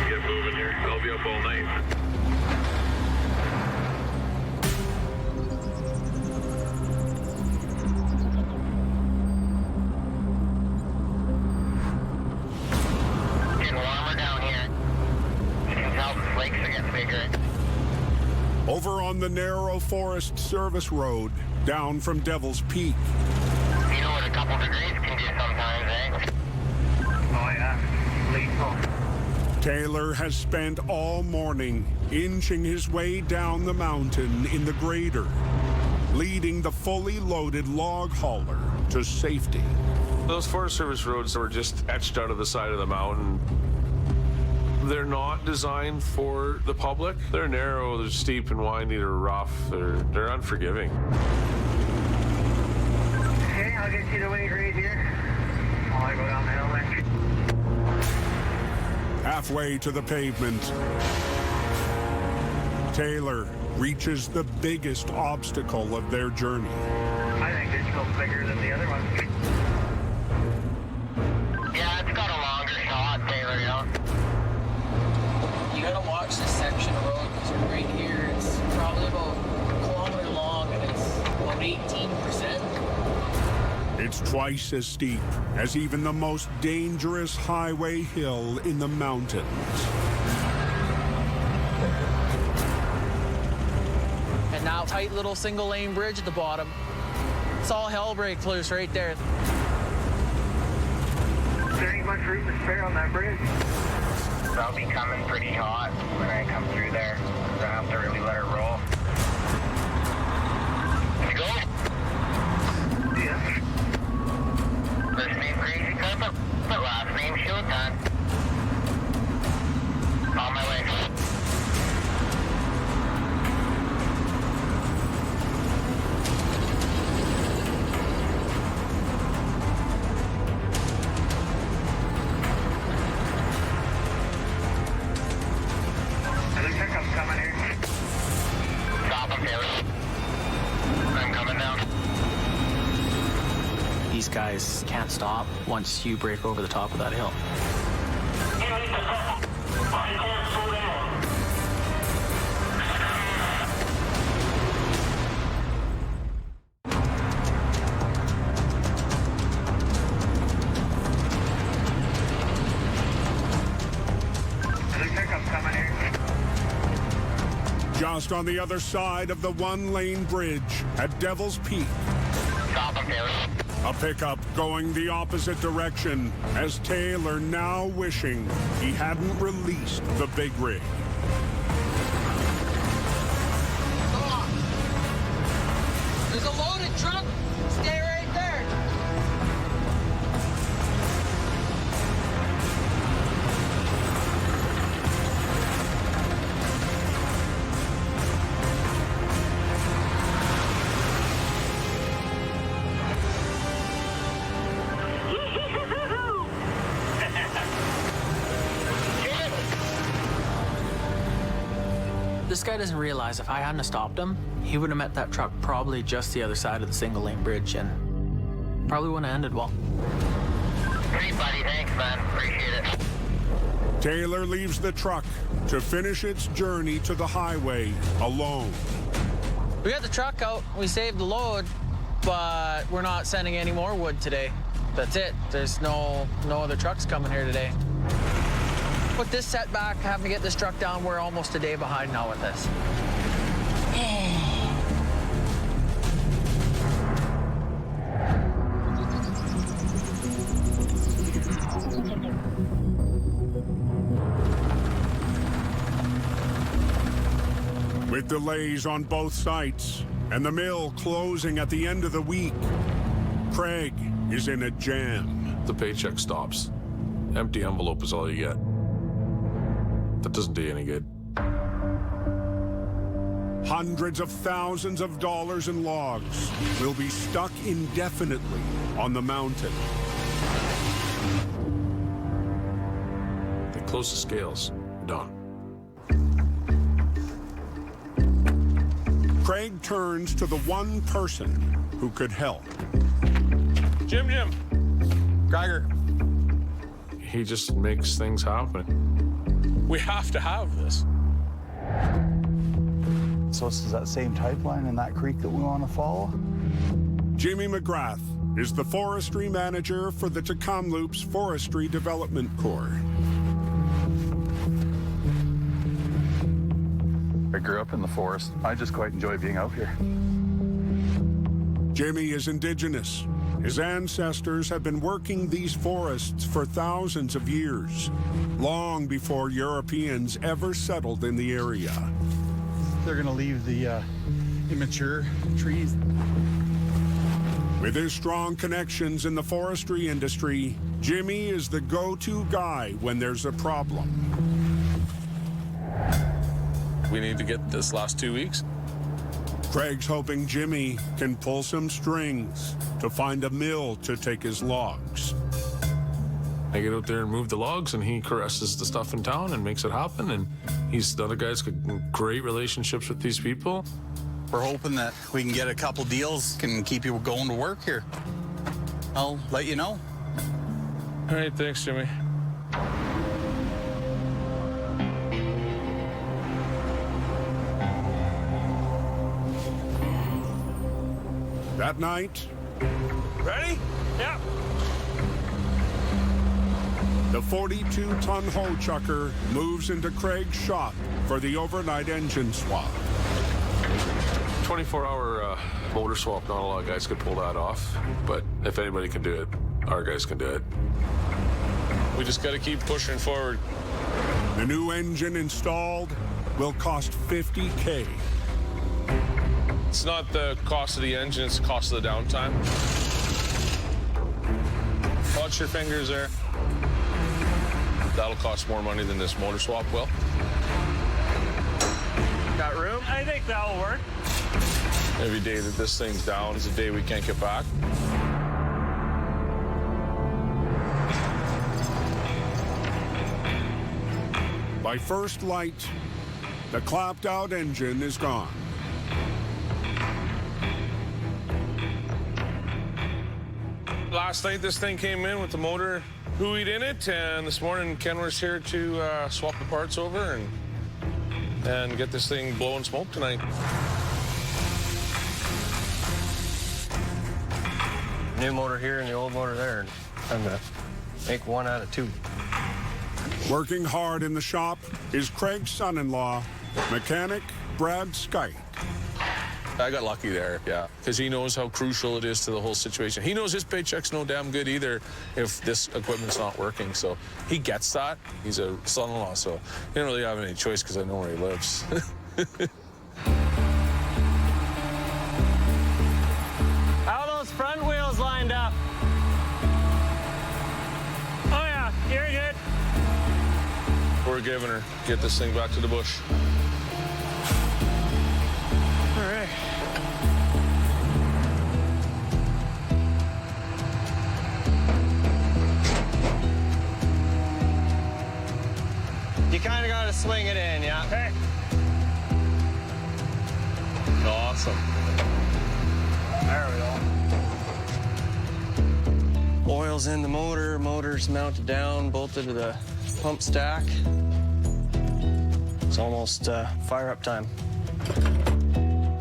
Get moving here. I'll be up all night. Getting warmer down here. You can tell the flakes are getting bigger. Over on the narrow Forest Service Road, down from Devil's Peak. You know what a couple degrees can do sometimes, eh? Oh, yeah. Lethal. Taylor has spent all morning inching his way down the mountain in the grader, leading the fully loaded log hauler to safety. Those Forest Service roads were just etched out of the side of the mountain. They're not designed for the public. They're narrow, they're steep and windy, they're rough, they're unforgiving. Okay, I'll get you the weight right here. While I go down the hill then. Halfway to the pavement, Taylor reaches the biggest obstacle of their journey. I think this goes bigger than the other one. Yeah, it's got a longer shot, Taylor, you know. You gotta watch this section of road because right here it's probably about a kilometer long and it's about 18%. It's twice as steep as even the most dangerous highway hill in the mountains. And now tight little single lane bridge at the bottom. It's all hell breaks loose right there. There ain't much room to spare on that bridge. I'll be coming pretty hot when I come through there. I'm gonna have to really let her roll. You go? Yeah. First name Crazy Carpet, but last name Showtime. On my way. Other pickup's coming here. Stop him, Taylor. I'm coming down. These guys can't stop once you break over the top of that hill. just on the other side of the one-lane bridge at Devil's Peak. Stop him, Taylor. A pickup going the opposite direction as Taylor now wishing he hadn't released the big rig. There's a loaded truck. Stay right there. This guy doesn't realize if I hadn't stopped him, he would have met that truck probably just the other side of the single lane bridge and probably wouldn't have ended well. Hey, buddy. Thanks, man. Appreciate it. Taylor leaves the truck to finish its journey to the highway alone. We got the truck out, we saved the load, but we're not sending any more wood today. That's it. There's no other trucks coming here today. With this setback, having to get this truck down, we're almost a day behind now with this. With delays on both sites and the mill closing at the end of the week, Craig is in a jam. The paycheck stops. Empty envelope is all you get. That doesn't do you any good. Hundreds of thousands of dollars in logs will be stuck indefinitely on the mountain. They close the scales. Done. Craig turns to the one person who could help. Jim. Geiger. He just makes things happen. We have to have this. So this is that same type line in that creek that we want to follow? Jimmy McGrath is the forestry manager for the Tecumloops Forestry Development Corps. I grew up in the forest. I just quite enjoy being out here. Jimmy is Indigenous. His ancestors have been working these forests for thousands of years, long before Europeans ever settled in the area. They're going to leave the immature trees. With his strong connections in the forestry industry, Jimmy is the go-to guy when there's a problem. We need to get this last 2 weeks. Craig's hoping Jimmy can pull some strings to find a mill to take his logs. I get out there and move the logs, and he caresses the stuff in town and makes it happen. And the other guy's got great relationships with these people. We're hoping that we can get a couple deals, can keep you going to work here. I'll let you know. All right, thanks, Jimmy. That night, Ready? Yeah. the 42-ton hoe chucker moves into Craig's shop for the overnight engine swap. 24-hour motor swap, not a lot of guys could pull that off, but if anybody can do it, our guys can do it. We just got to keep pushing forward. The new engine installed will cost $50K. It's not the cost of the engine, it's the cost of the downtime. Watch your fingers there. That'll cost more money than this motor swap will. Got room? I think that'll work. Every day that this thing's down is a day we can't get back. By first light, the clapped-out engine is gone. Last night this thing came in with the motor buoyed in it, and this morning Ken was here to swap the parts over and get this thing blowing smoke tonight. New motor here and the old motor there, and I'm gonna make 1 out of 2. Working hard in the shop is Craig's son-in-law, mechanic Brad Skite. I got lucky there, yeah, because he knows how crucial it is to the whole situation. He knows his paycheck's no damn good either if this equipment's not working, so he gets that. He's a son-in-law, so he don't really have any choice because I know where he lives. How are those front wheels lined up? Oh yeah, you're good. We're giving her. Get this thing back to the bush. All right. You kind of got to swing it in, yeah? Hey. Awesome. There we go. Oil's in the motor, motor's mounted down, bolted to the pump stack. It's almost fire up time.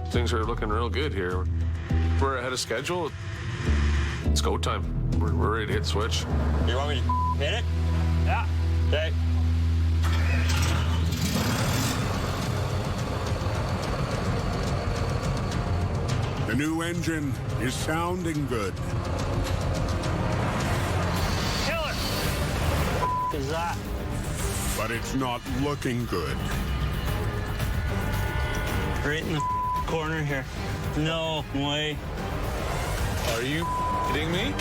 Things are looking real good here. We're ahead of schedule. It's go time. We're ready to hit switch. You want me to hit it? Yeah. Okay. The new engine is sounding good. Killer! Is that? But it's not looking good. Right in the corner here. No way. Are you kidding me?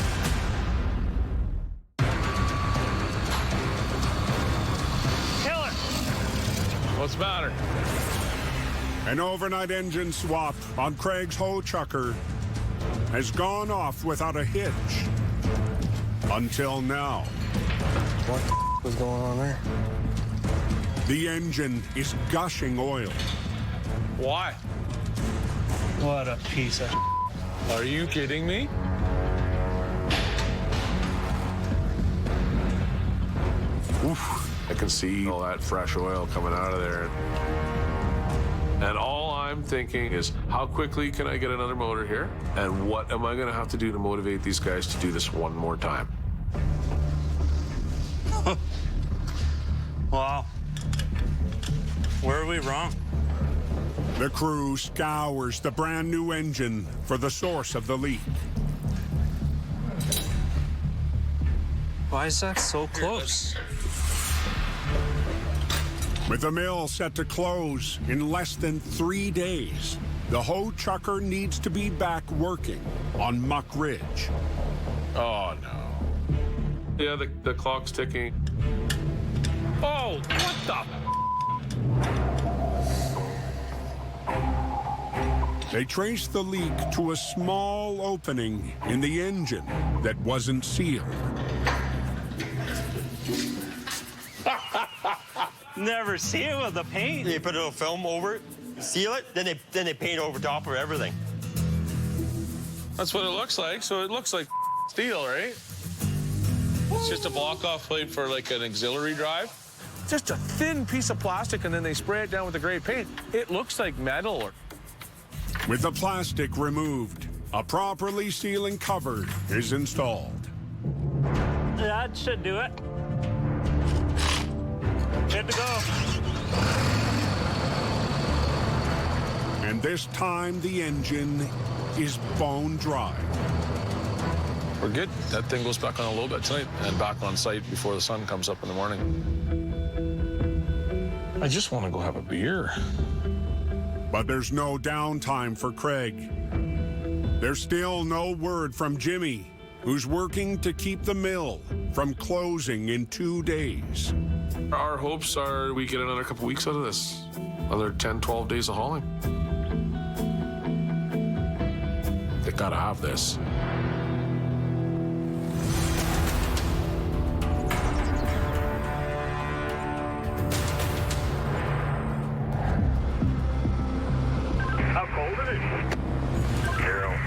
Killer! What's the matter? An overnight engine swap on Craig's hoe chucker has gone off without a hitch. Until now. What was going on there? The engine is gushing oil. Why? What a piece of. Are you kidding me? Oof. I can see all that fresh oil coming out of there. And all I'm thinking is, how quickly can I get another motor here? And what am I going to have to do to motivate these guys to do this one more time? Wow. Where are we wrong? The crew scours the brand new engine for the source of the leak. Why is that so close? With the mill set to close in less than 3 days, the hoe chucker needs to be back working on Muck Ridge. Oh, no. Yeah, the clock's ticking. Oh, what the? They traced the leak to a small opening in the engine that wasn't sealed. Never seal with the paint. They put a little film over it, seal it, then they paint over top of everything. That's what it looks like. So it looks like steel, right? It's just a block-off plate for like an auxiliary drive. Just a thin piece of plastic, and then they spray it down with the gray paint. It looks like metal. With the plastic removed, a properly sealing cover is installed. That should do it. Good to go. And this time the engine is bone dry. We're good. That thing goes back on a low bed tonight and back on site before the sun comes up in the morning. I just want to go have a beer. But there's no downtime for Craig. There's still no word from Jimmy, who's working to keep the mill from closing in 2 days. Our hopes are we get another couple weeks out of this. Another 10, 12 days of hauling. They gotta have this. How cold is it? 0.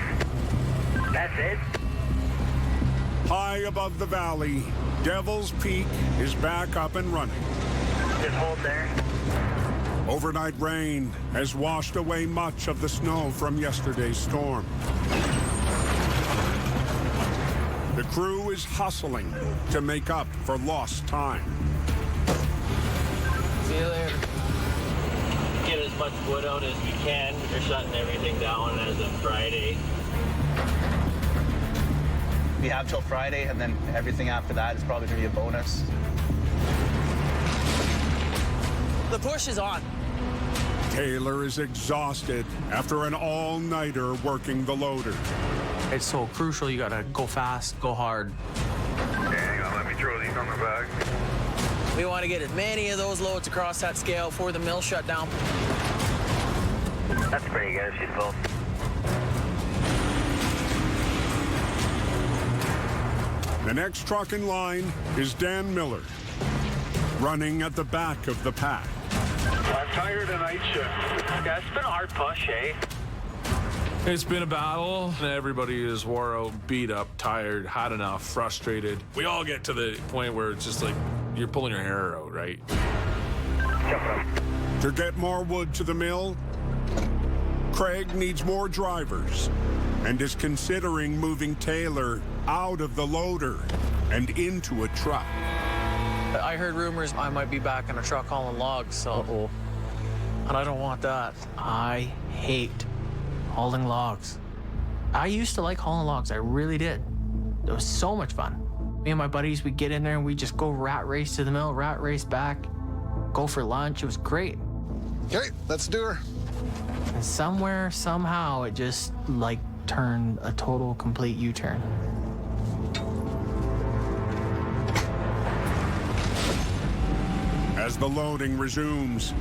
That's it? High above the valley, Devil's Peak is back up and running. Just hold there. Overnight rain has washed away much of the snow from yesterday's storm. The crew is hustling to make up for lost time. See you later. Get it. as much wood out as we can. We're shutting everything down as of Friday. We have till Friday, and then everything after that is probably going to be a bonus. The push is on. Taylor is exhausted after an all-nighter working the loader. It's so crucial. You gotta go fast, go hard. Hang on, let me throw these on the bag. We want to get as many of those loads across that scale before the mill shut down. That's pretty good. She's full. The next truck in line is Dan Miller, running at the back of the pack. I'm tired of night shift. Yeah, it's been a hard push, eh? It's been a battle. Everybody is wore out, beat up, tired, had enough, frustrated. We all get to the point where it's just like you're pulling your hair out, right? To get more wood to the mill, Craig needs more drivers and is considering moving Taylor out of the loader and into a truck. I heard rumors I might be back in a truck hauling logs, so... And I don't want that. I hate hauling logs. I used to like hauling logs. I really did. It was so much fun. Me and my buddies, we'd get in there and we'd just go rat race to the mill, rat race back, go for lunch. It was great. Okay, let's do her. And somewhere, somehow, it just, like, turned a total, complete U-turn. As the loading resumes,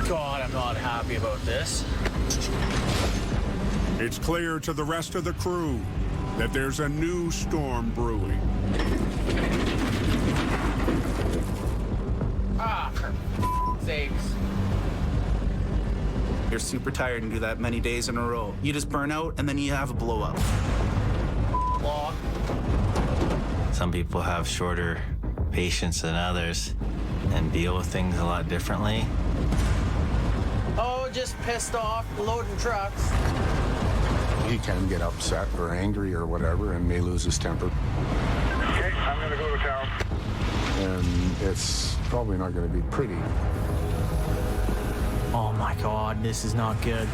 God, I'm not happy about this. it's clear to the rest of the crew that there's a new storm brewing. Ah, for sakes. You're super tired and do that many days in a row. You just burn out, and then you have a blowout. Log. Some people have shorter patience than others and deal with things a lot differently. Oh, just pissed off, loading trucks. He can get upset or angry or whatever and may lose his temper. Okay, I'm gonna go to town. And it's probably not going to be pretty. Oh my God, this is not good.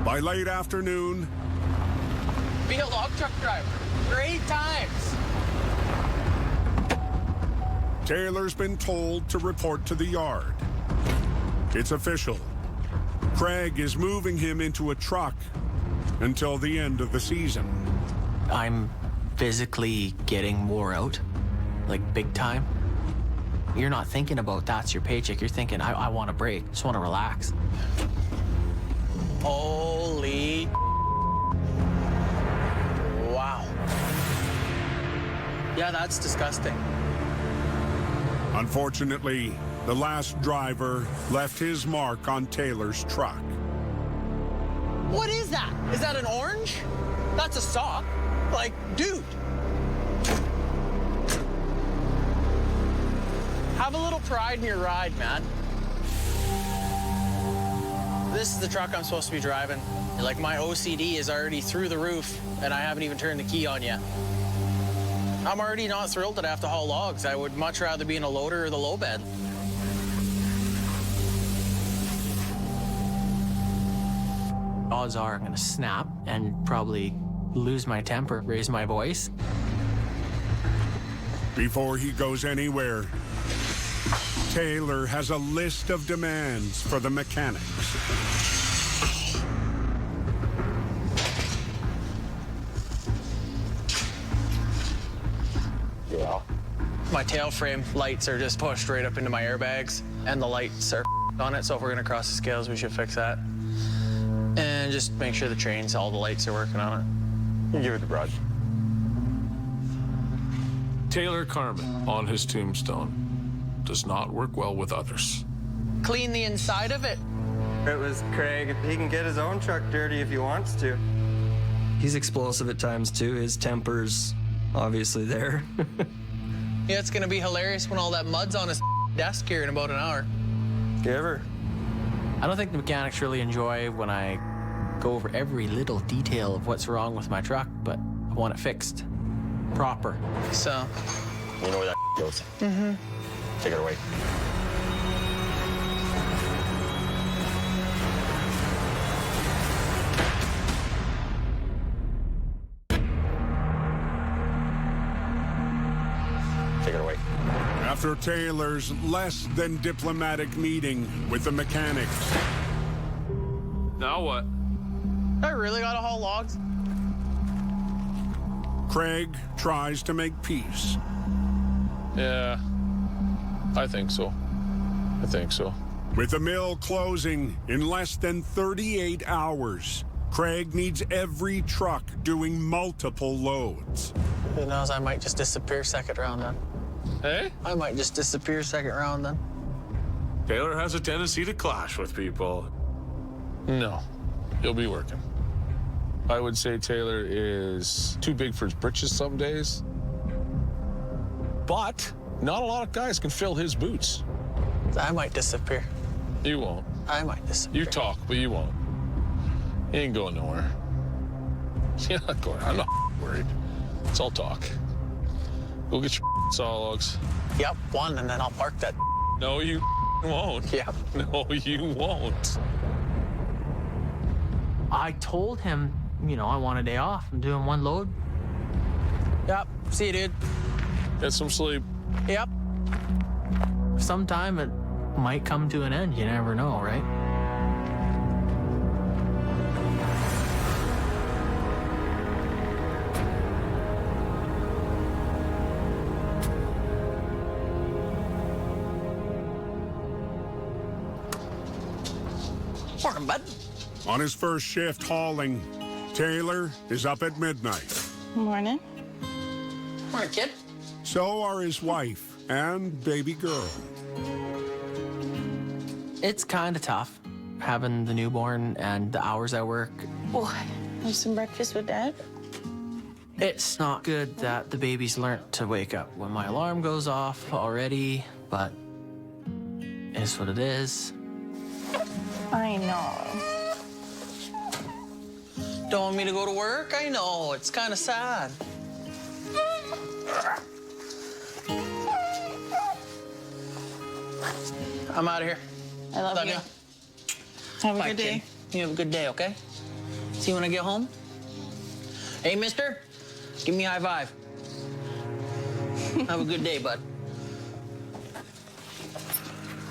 By late afternoon, Be a log truck driver. Great times. Taylor's been told to report to the yard. It's official. Craig is moving him into a truck until the end of the season. I'm physically getting wore out, like big time. You're not thinking about that's your paycheck. You're thinking, I want a break. Just want to relax. Holy. Wow. Yeah, that's disgusting. Unfortunately, the last driver left his mark on Taylor's truck. What is that? Is that an orange? That's a sock. Like, dude. Have a little pride in your ride, man. This is the truck I'm supposed to be driving. Like, my OCD is already through the roof, and I haven't even turned the key on yet. I'm already not thrilled that I have to haul logs. I would much rather be in a loader or the low bed. Odds are I'm gonna snap and probably lose my temper, raise my voice. Before he goes anywhere, Taylor has a list of demands for the mechanics. Yeah. My tail frame lights are just pushed right up into my airbags, and the lights are on it, so if we're gonna cross the scales, we should fix that. And just make sure the trains, all the lights are working on it. You give it the brush. Taylor Carmen on his tombstone does not work well with others. Clean the inside of it. It was Craig. He can get his own truck dirty if he wants to. He's explosive at times too. His temper's obviously there. Yeah, it's gonna be hilarious when all that mud's on his desk here in about an hour. Give her. I don't think the mechanics really enjoy when I go over every little detail of what's wrong with my truck, but I want it fixed. Proper. So. You know where that goes. Mm-hmm. Take it away. Take it away. After Taylor's less than diplomatic meeting with the mechanics. Now what? I really gotta haul logs? Craig tries to make peace. Yeah, I think so. I think so. With the mill closing in less than 38 hours, Craig needs every truck doing multiple loads. Who knows, I might just disappear second round then. Hey? I might just disappear second round then. Taylor has a tendency to clash with people. No, he'll be working. I would say Taylor is too big for his britches some days. But not a lot of guys can fill his boots. I might disappear. You won't. I might disappear. You talk, but you won't. You ain't going nowhere. You're not going. I'm not worried. It's all talk. Go get your saw logs. Yep, one, and then I'll park that. No, you won't. Yep. No, you won't. I told him, you know, I want a day off. I'm doing one load. Yep, see you, dude. Get some sleep. Yep. Sometime it might come to an end. You never know, right? Morning, bud. On his first shift hauling, Taylor is up at midnight. Morning. Morning, kid. So are his wife and baby girl. It's kind of tough having the newborn and the hours I work. Oh, have some breakfast with Dad? It's not good that the baby's learnt to wake up when my alarm goes off already, but it's what it is. I know. Don't want me to go to work? I know, it's kind of sad. I'm out of here. I love you. Have a good day. Kid. You have a good day, okay? See you when I get home. Hey, mister, give me a high five. Have a good day, bud.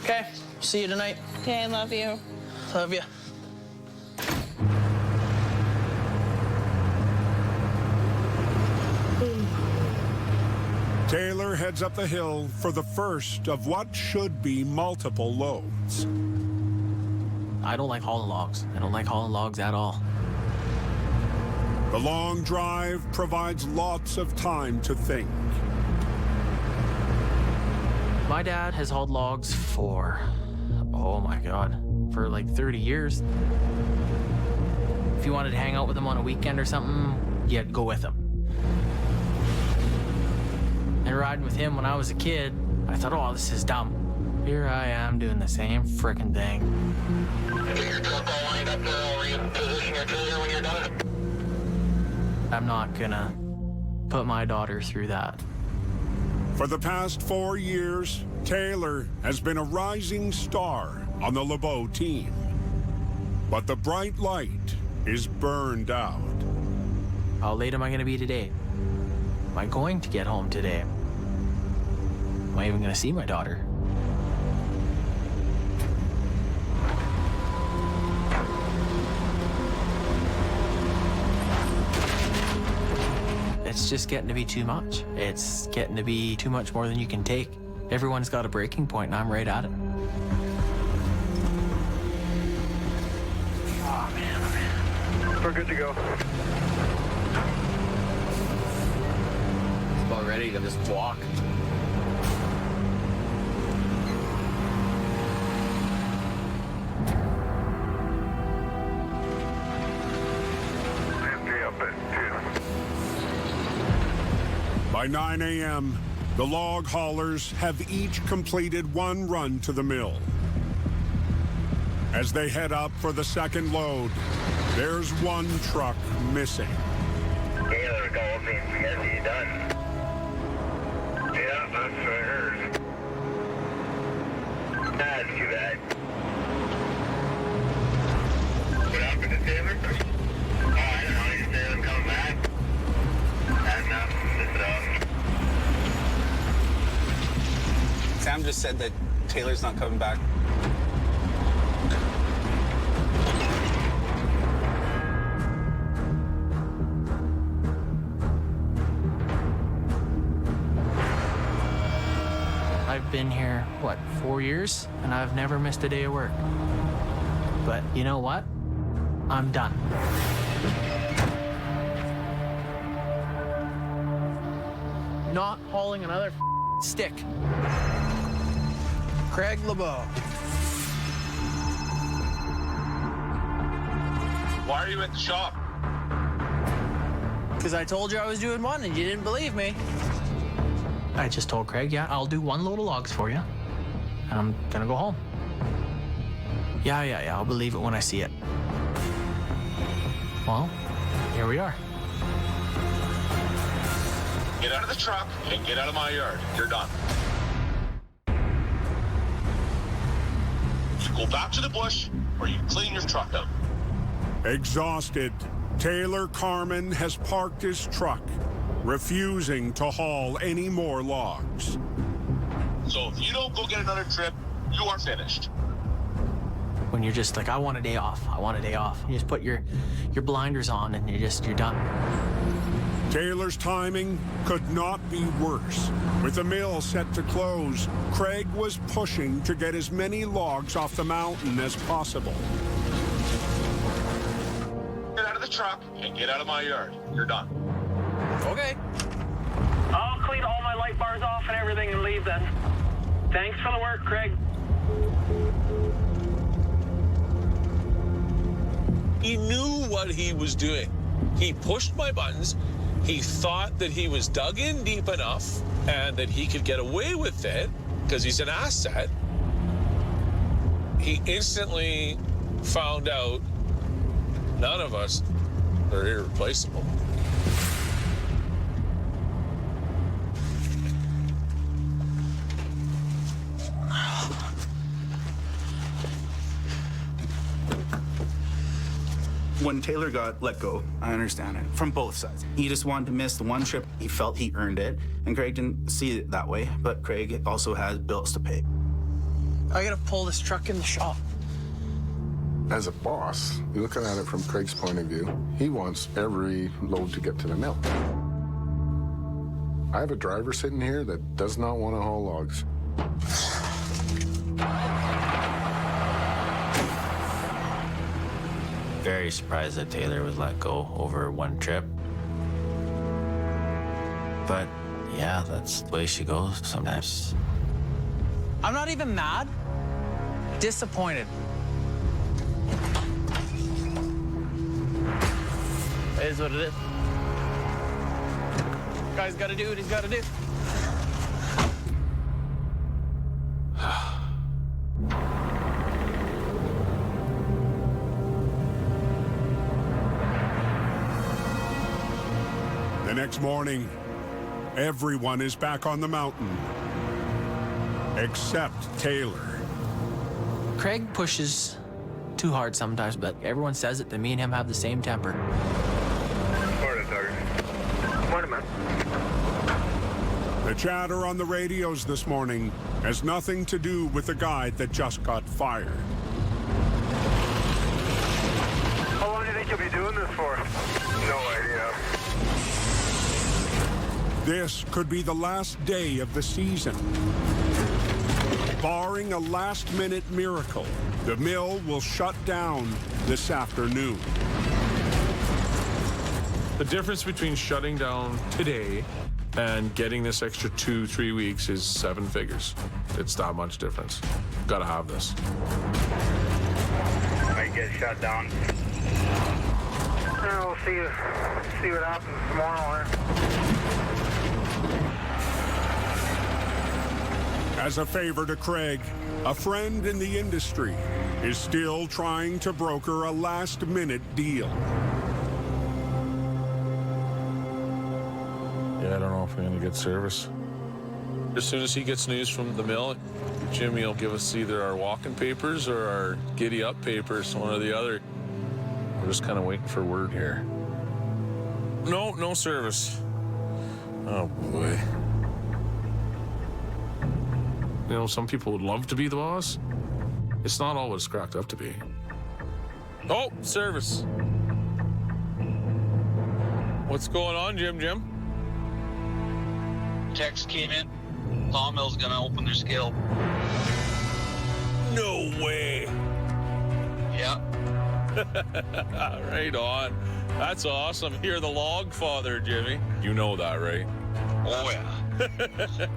Okay, see you tonight. Okay, I love you. Love you. Taylor heads up the hill for the first of what should be multiple loads. I don't like hauling logs. I don't like hauling logs at all. The long drive provides lots of time to think. My dad has hauled logs for, oh my God, for like 30 years. If you wanted to hang out with him on a weekend or something, you had to go with him. And riding with him when I was a kid, I thought, oh, this is dumb. Here I am doing the same frickin' thing. I'm not gonna put my daughter through that. For the past 4 years, Taylor has been a rising star on the LeBeau team. But the bright light is burned out. How late am I gonna be today? Am I going to get home today? Am I even gonna see my daughter? It's just getting to be too much. It's getting to be too much more than you can take. Everyone's got a breaking point, and I'm right at it. Oh, man. We're good to go. It's about ready to just walk. By 9 a.m., the log haulers have each completed one run to the mill. As they head up for the second load, there's one truck missing. Taylor, call me. Yes, you done. Yeah, that's what I heard. That's too bad. What happened to Taylor? Oh, I don't know. He said I'm coming back. That's enough. This is off. Sam just said that Taylor's not coming back. I've been here, 4 years? And I've never missed a day of work. But you know what? I'm done. Not hauling another stick. Craig LeBeau. Why are you at the shop? Because I told you I was doing one and you didn't believe me. I just told Craig, yeah, I'll do one load of logs for you. And I'm gonna go home. Yeah, I'll believe it when I see it. Well, here we are. Get out of the truck and get out of my yard. You're done. So go back to the bush or you clean your truck out. Exhausted, Taylor Carmen has parked his truck, refusing to haul any more logs. So if you don't go get another trip, you are finished. When you're just like, I want a day off. I want a day off. You just put your blinders on and you're done. Taylor's timing could not be worse. With the mill set to close, Craig was pushing to get as many logs off the mountain as possible. Get out of the truck and get out of my yard. You're done. Okay. I'll clean all my light bars off and everything and leave then. Thanks for the work, Craig. He knew what he was doing. He pushed my buttons. He thought that he was dug in deep enough and that he could get away with it because he's an asset. He instantly found out none of us are irreplaceable. When Taylor got let go, I understand it, from both sides. He just wanted to miss the one trip. He felt he earned it, and Craig didn't see it that way, but Craig also has bills to pay. I gotta pull this truck in the shop. As a boss, looking at it from Craig's point of view, he wants every load to get to the mill. I have a driver sitting here that does not want to haul logs. Very surprised that Taylor was let go over one trip. But yeah, that's the way she goes sometimes. I'm not even mad. Disappointed. It is what it is. Guy's gotta do what he's gotta do. The next morning, everyone is back on the mountain, except Taylor. Craig pushes too hard sometimes, but everyone says it that me and him have the same temper. Morning, Tucker. Morning, man. The chatter on the radios this morning has nothing to do with the guy that just got fired. How long do you think you'll be doing this for? No idea. This could be the last day of the season. Barring a last-minute miracle, the mill will shut down this afternoon. The difference between shutting down today and getting this extra 2-3 weeks is 7 figures. It's that much difference. Gotta have this. Might get shut down. We'll see what happens tomorrow. As a favor to Craig, a friend in the industry is still trying to broker a last-minute deal. Yeah, I don't know if we're going to get service. As soon as he gets news from the mill, Jimmy will give us either our walking papers or our giddy-up papers, one or the other. We're just kind of waiting for word here. No service. Oh, boy. You know, some people would love to be the boss. It's not all what it's cracked up to be. Oh, service. What's going on, Jim? Text came in. Sawmill's gonna open their scale. No way. Yeah. Right on. That's awesome. You're the log father, Jimmy. You know that, right? Oh, yeah.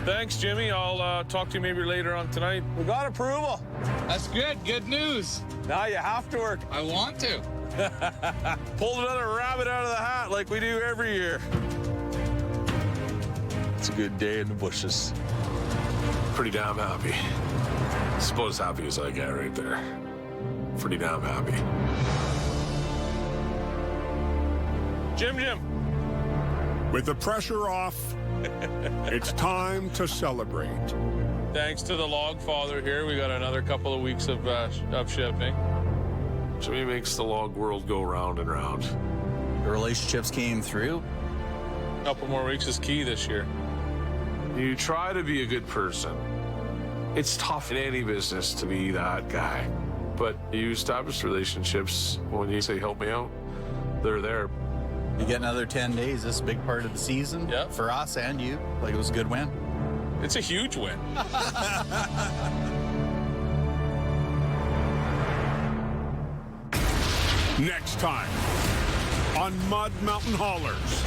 Thanks, Jimmy. I'll talk to you maybe later on tonight. We got approval. That's good. Good news. Now you have to work. I want to. Pulled another rabbit out of the hat like we do every year. It's a good day in the bushes. Pretty damn happy. It's about as happy as I get right there. Pretty damn happy. Jim. With the pressure off, it's time to celebrate. Thanks to the log father here, we got another couple of weeks of shipping. Jimmy makes the log world go round and round. The relationships came through. A couple more weeks is key this year. You try to be a good person. It's tough in any business to be that guy. But you establish relationships when you say, help me out, they're there. You get another 10 days. This is a big part of the season. Yeah. For us and you. Like, it was a good win. It's a huge win. Next time on Mud Mountain Haulers.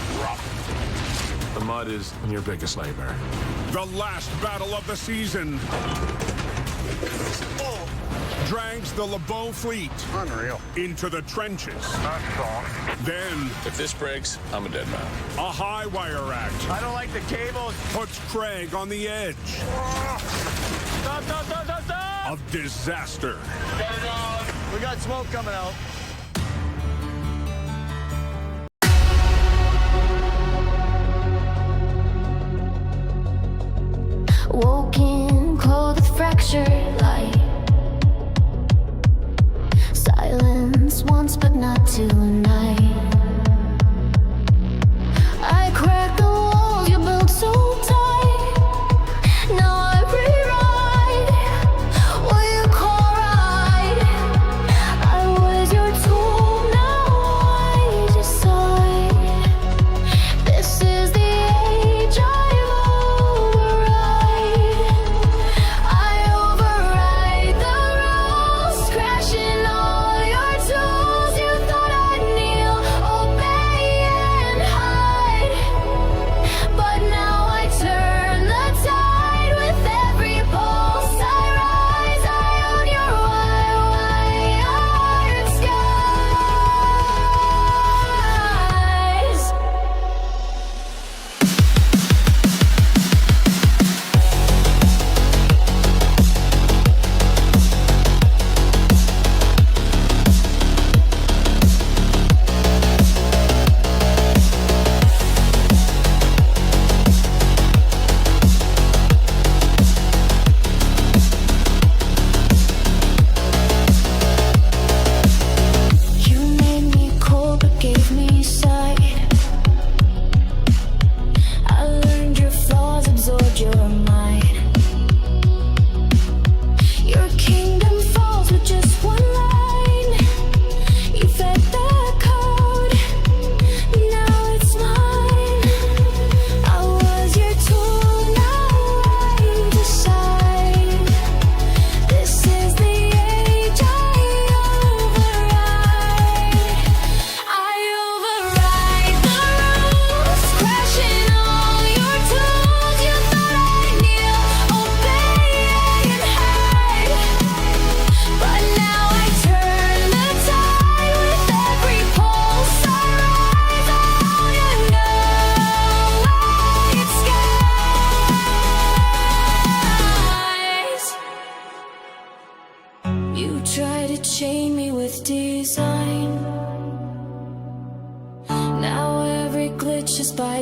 The mud is your biggest nightmare. The last battle of the season drags the LeBeau fleet into the trenches. Then, if this breaks, I'm a dead man. A high wire act. I don't like the cables. Puts Craig on the edge. Stop. Of disaster. We got smoke coming out. Woken cold with fractured light. Silence once but not tonight. I cracked the walls you built so tight. Now I rewrite what you call right. I was your tool, now I decide. This is the age I've override. I override the rules, crashing all your tools you thought I'd need.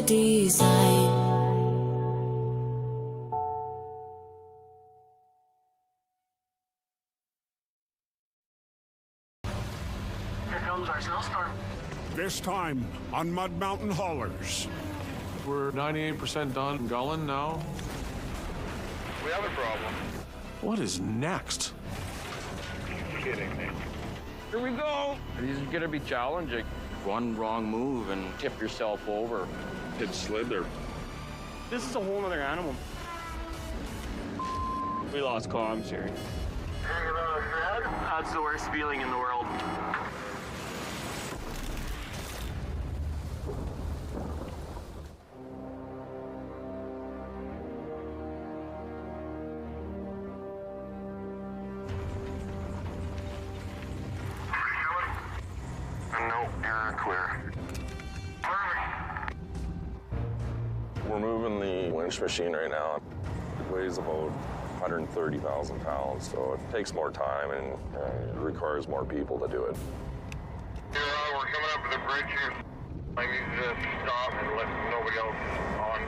design. Here comes our snowstorm. This time on Mud Mountain Haulers. We're 98% done gulling now. We have a problem. What is next? You're kidding me. Here we go. These are gonna be challenging. One wrong move and tip yourself over. It slid there. This is a whole other animal. We lost comms here. That's the worst feeling in the world. No, you're clear. We're moving the winch machine right now. It weighs about 130,000 pounds, so it takes more time and it requires more people to do it. We're coming up to the bridge here. I need to stop and let nobody else on,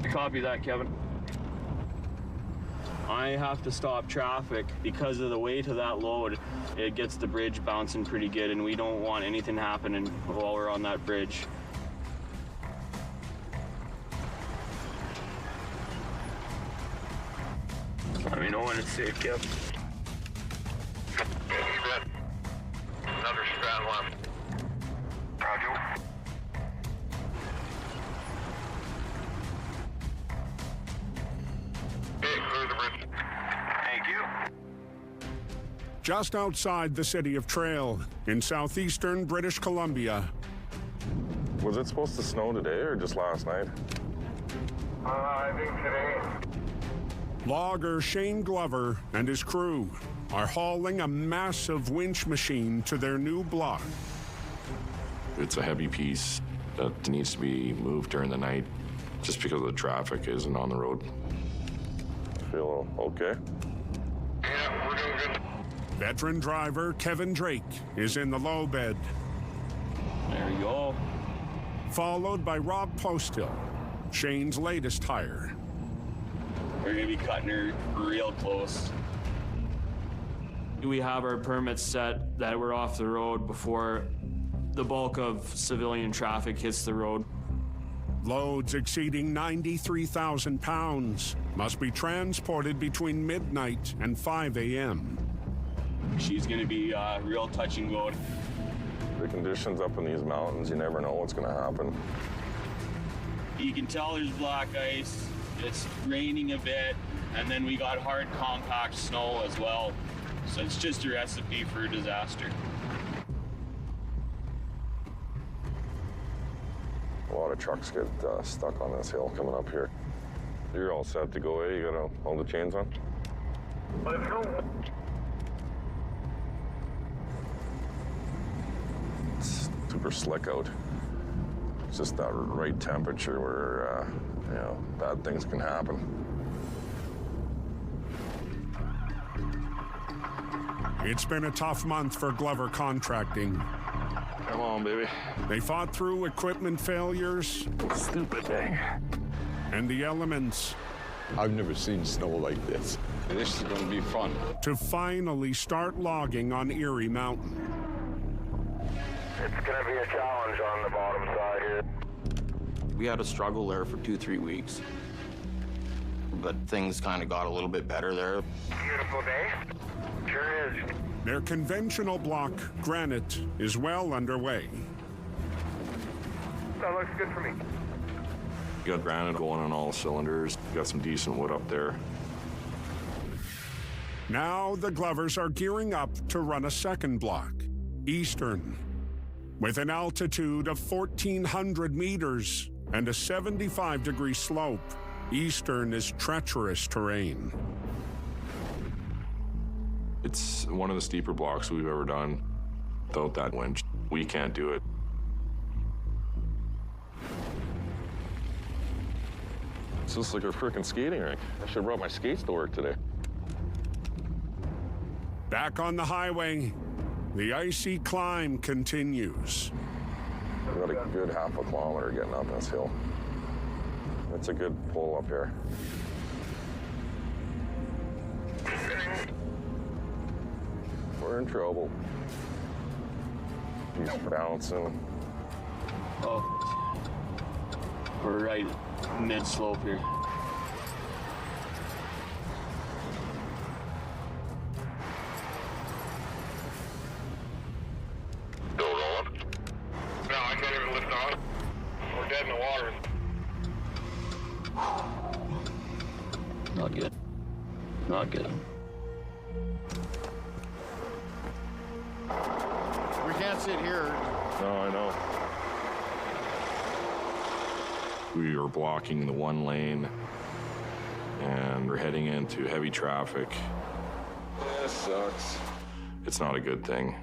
please. Copy that, Kevin. I have to stop traffic because of the weight of that load. It gets the bridge bouncing pretty good, and we don't want anything happening while we're on that bridge. Let me know when it's safe, Kev. Another strand left. Roger. Hey, clear the bridge. Thank you. Just outside the city of Trail in southeastern British Columbia. Was it supposed to snow today or just last night? I think today. Logger Shane Glover and his crew are hauling a massive winch machine to their new block. It's a heavy piece that needs to be moved during the night just because the traffic isn't on the road. Feel okay? Yeah, we're doing good. Veteran driver Kevin Drake is in the low bed. There you go. Followed by Rob Posthill, Shane's latest hire. We're gonna be cutting her real close. We have our permits set that we're off the road before the bulk of civilian traffic hits the road. Loads exceeding 93,000 pounds must be transported between midnight and 5 a.m. She's gonna be real touch and go. The conditions up in these mountains, you never know what's gonna happen. You can tell there's black ice, it's raining a bit, and then we got hard compact snow as well. So it's just a recipe for disaster. A lot of trucks get stuck on this hill coming up here. You're all set to go, eh? You got all the chains on? Let's go. It's super slick out. It's just that right temperature where, bad things can happen. It's been a tough month for Glover Contracting. Come on, baby. They fought through equipment failures. Stupid thing. And the elements. I've never seen snow like this. This is going to be fun. To finally start logging on Erie Mountain. It's going to be a challenge on the bottom side here. We had a struggle there for 2-3 weeks. But things kind of got a little bit better there. Beautiful day. Sure is. Their conventional block, granite, is well underway. That looks good for me. You got granite going on all cylinders. You got some decent wood up there. Now the Glovers are gearing up to run a second block, Eastern. With an altitude of 1,400 meters and a 75-degree slope, Eastern is treacherous terrain. It's one of the steeper blocks we've ever done. Without that winch, we can't do it. It's just like a freaking skating rink. I should have brought my skates to work today. Back on the highway, the icy climb continues. We got a good half a kilometer getting up this hill. It's a good pull up here. We're in trouble. He's bouncing. Oh, we're right mid-slope here. Still rolling? No, I can't even lift off. We're dead in the water. Not good. Not good. We can't sit here. No, I know. We are blocking the one lane and we're heading into heavy traffic. This sucks. It's not a good thing.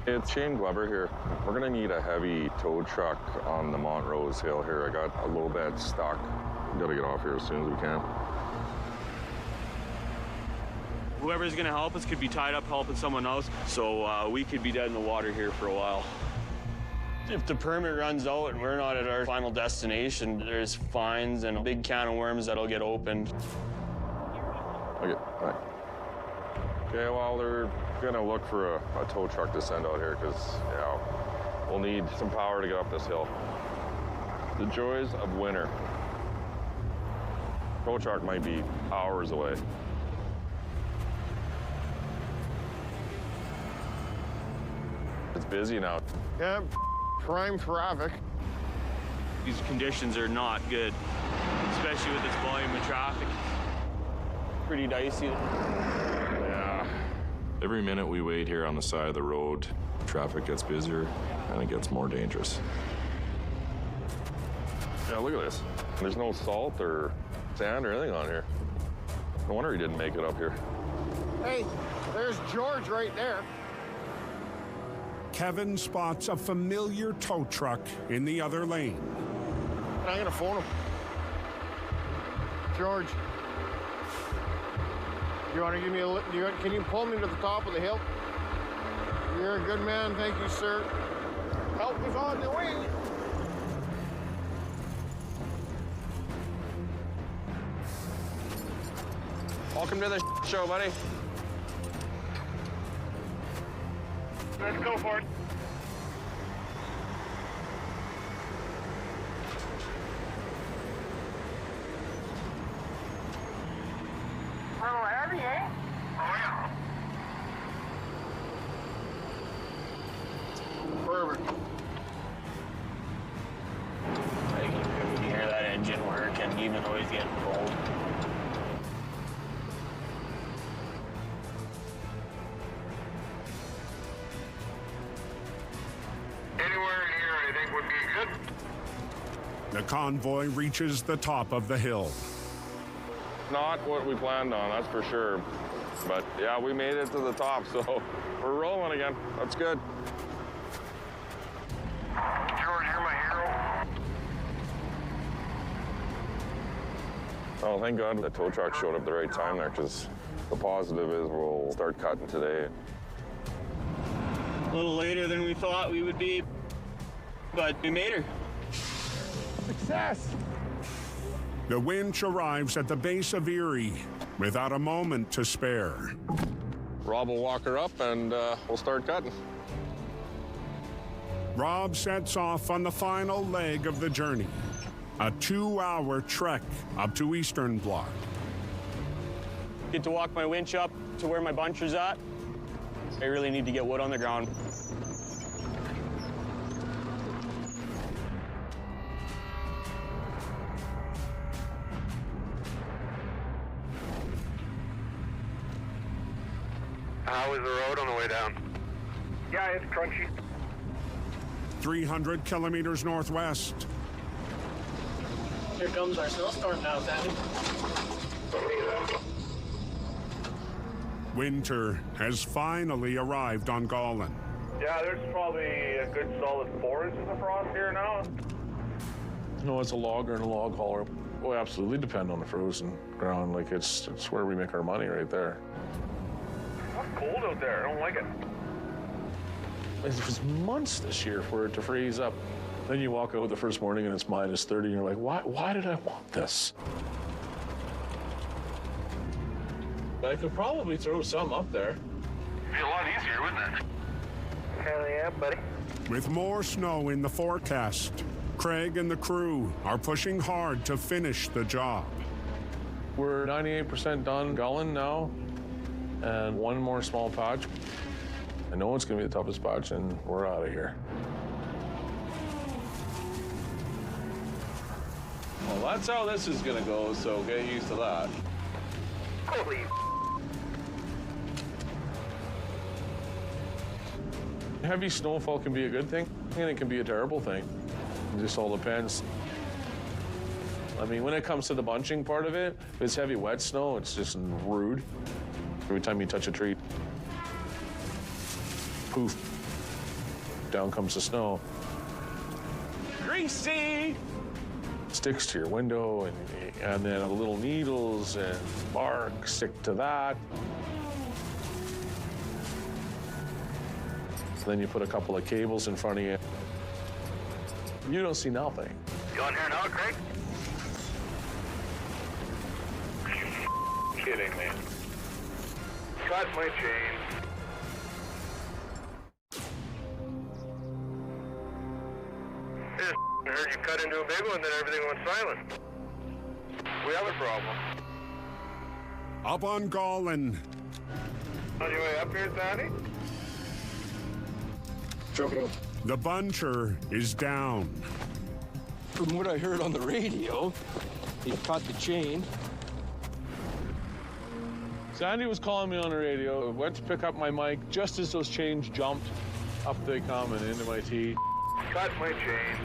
It's Shane Glover here. We're gonna need a heavy tow truck on the Montrose Hill here. I got a little bit stuck. Gotta get off here as soon as we can. Whoever's going to help us could be tied up helping someone else, so we could be dead in the water here for a while. If the permit runs out and we're not at our final destination, there's fines and a big can of worms that'll get opened. Okay, right. Okay, well, they're gonna look for a tow truck to send out here because, yeah, we'll need some power to get up this hill. The joys of winter. Tow truck might be hours away. It's busy now. Yeah, prime traffic. These conditions are not good, especially with this volume of traffic. Pretty dicey. Yeah. Every minute we wait here on the side of the road, traffic gets busier and it gets more dangerous. Yeah, look at this. There's no salt or sand or anything on here. No wonder he didn't make it up here. Hey, there's George right there. Kevin spots a familiar tow truck in the other lane. I'm gonna phone him. George, you want to give me a lift? Can you pull me to the top of the hill? You're a good man, thank you, sir. Help is on the way. Welcome to the show, buddy. Let's go for it. A little heavy, eh? Oh, yeah. Perfect. I can hear that engine working, even though he's getting cold. The convoy reaches the top of the hill. Not what we planned on, that's for sure. But yeah, we made it to the top, so we're rolling again. That's good. George, you're my hero. Oh, thank God the tow truck showed up at the right time there, because the positive is we'll start cutting today. A little later than we thought we would be, but we made her. Success. The winch arrives at the base of Erie without a moment to spare. Rob will walk her up and we'll start cutting. Rob sets off on the final leg of the journey, a 2-hour trek up to Eastern Block. Get to walk my winch up to where my buncher's at. I really need to get wood on the ground. How is the road on the way down? Yeah, it's crunchy. 300 kilometers northwest. Here comes our snowstorm now, Sandy. Winter has finally arrived on Gallen. Yeah, there's probably a good solid 4 inches of frost here now. No, it's a logger and a log hauler. We absolutely depend on the frozen ground. Like, it's where we make our money right there. It's cold out there. I don't like it. It was months this year for it to freeze up. Then you walk out the first morning and it's minus 30, and you're like, why did I want this? I could probably throw some up there. It'd be a lot easier, wouldn't it? Hell yeah, buddy. With more snow in the forecast, Craig and the crew are pushing hard to finish the job. We're 98% done gulling now, and one more small patch. I know it's gonna be the toughest patch, and we're out of here. Well, that's how this is gonna go, so get used to that. Holy. Heavy snowfall can be a good thing, and it can be a terrible thing. It just all depends. I mean, when it comes to the bunching part of it, if it's heavy wet snow, it's just rude. Every time you touch a tree, poof, down comes the snow. Greasy! Sticks to your window, and then the little needles and bark stick to that. Then you put a couple of cables in front of you. You don't see nothing. You on here now, Craig? Kidding me. Cut my chain. I heard you cut into a big one, then everything went silent. We have a problem. Up on Gollin. On your way up here, Sandy? The buncher is down. From what I heard on the radio, he caught the chain. Sandy was calling me on the radio. I went to pick up my mic just as those chains jumped. Up they come and into my teeth. Cut my chain.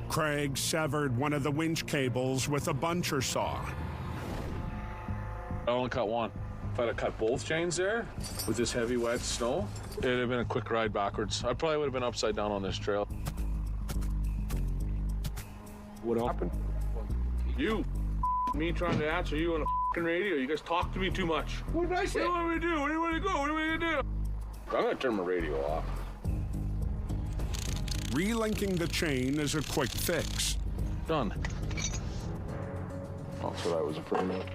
Craig severed one of the winch cables with a buncher saw. I only cut one. If I'd have cut both chains there with this heavy wet snow, it'd have been a quick ride backwards. I probably would have been upside down on this trail. What happened? You. Me trying to answer you on the radio. You guys talk to me too much. What did I say? What do you want me to do? Where do you want to go? What do you want me to do? I'm gonna turn my radio off. Relinking the chain is a quick fix. Done. That's what I was afraid of.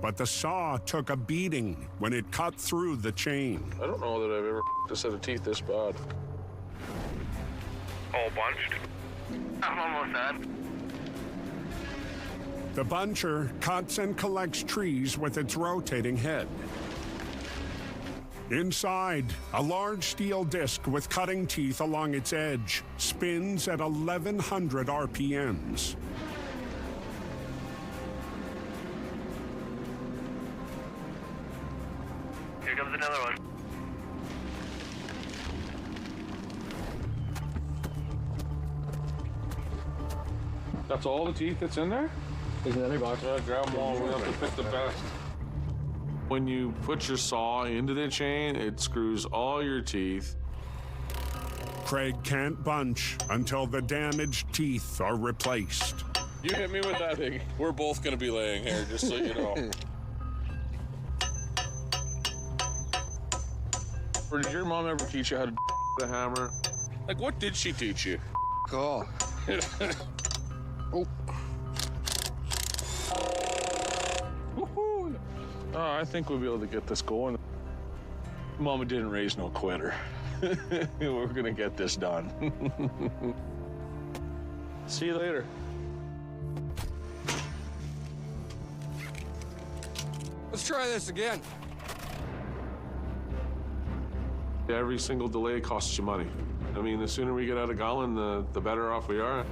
But the saw took a beating when it cut through the chain. I don't know that I've ever a set of teeth this bad. All bunched. I'm almost done. The buncher cuts and collects trees with its rotating head. Inside, a large steel disc with cutting teeth along its edge spins at 1,100 RPMs. Here comes another one. That's all the teeth that's in there? There's another box. Grab them all. We have to pick the best. When you put your saw into the chain, it screws all your teeth. Craig can't bunch until the damaged teeth are replaced. You hit me with that thing. We're both going to be laying here, just so you know. Or did your mom ever teach you how to the hammer? Like, what did she teach you? Cool. Oh. Woohoo! Oh, I think we'll be able to get this going. Mama didn't raise no quitter. We're gonna get this done. See you later. Let's try this again. Every single delay costs you money. I mean, the sooner we get out of Gollin, the better off we are.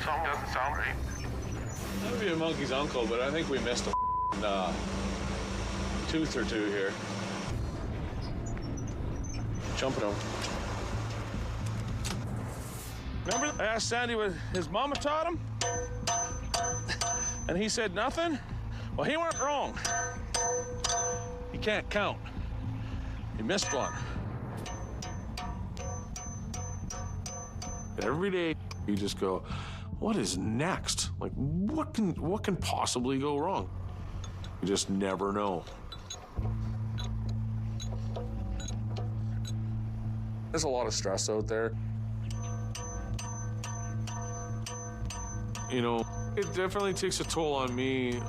Something doesn't sound right. That'd be a monkey's uncle, but I think we missed a tooth or two here. Jumping him. Remember I asked Sandy what his mama taught him? And he said nothing? Well, he went wrong. He can't count. He missed one. Every day, you just go, what is next? Like, what can possibly go wrong? You just never know. There's a lot of stress out there. You know, it definitely takes a toll on me.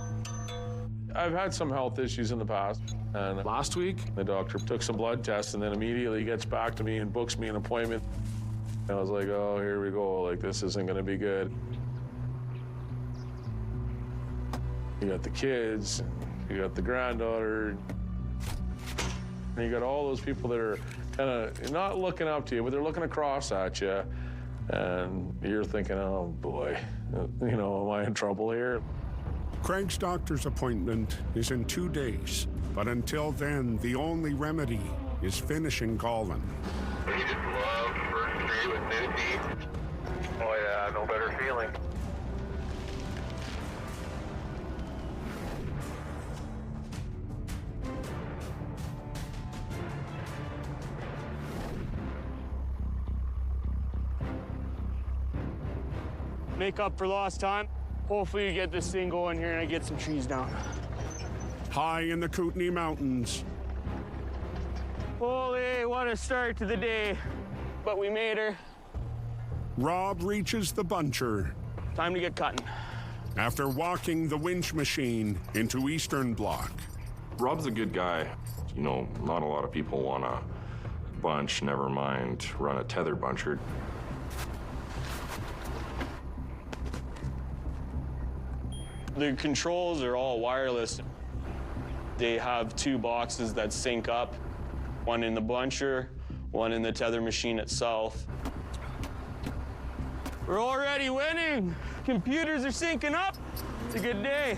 I've had some health issues in the past, and last week, the doctor took some blood tests and then immediately gets back to me and books me an appointment. And I was like, oh, here we go. Like, this isn't gonna be good. You got the kids, you got the granddaughter, and you got all those people that are kind of not looking up to you, but they're looking across at you. And you're thinking, oh boy, you know, am I in trouble here? Craig's doctor's appointment is in 2 days, but until then, the only remedy is finishing Colin. He just loved first grade with Nudie. Oh yeah, no better feeling. Make up for lost time. Hopefully you get this thing going here and I get some trees down. High in the Kootenay Mountains. Holy, what a start to the day. But we made her. Rob reaches the buncher. Time to get cutting. After walking the winch machine into Eastern Block. Rob's a good guy. You know, not a lot of people want to bunch, never mind run a tether buncher. The controls are all wireless. They have 2 boxes that sync up, one in the buncher, one in the tether machine itself. We're already winning. Computers are syncing up. It's a good day.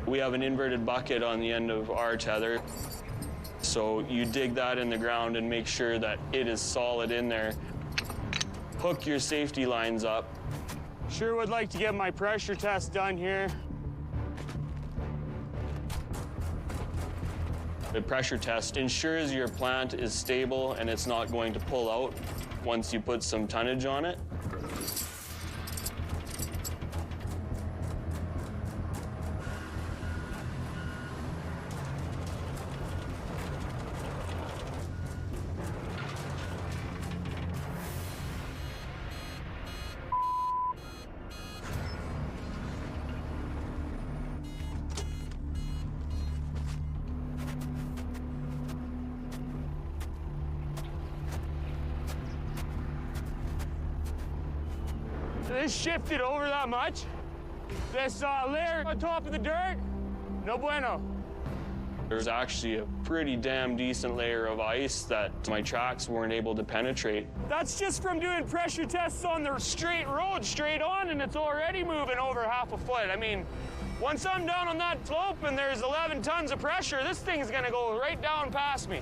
We have an inverted bucket on the end of our tether. So you dig that in the ground and make sure that it is solid in there. Hook your safety lines up. Sure would like to get my pressure test done here. The pressure test ensures your plant is stable and it's not going to pull out once you put some tonnage on it. This shifted over that much. This layer on top of the dirt, no bueno. There's actually a pretty damn decent layer of ice that my tracks weren't able to penetrate. That's just from doing pressure tests on the straight road, straight on, and it's already moving over half a foot. I mean, once I'm down on that slope and there's 11 tons of pressure, this thing's gonna go right down past me.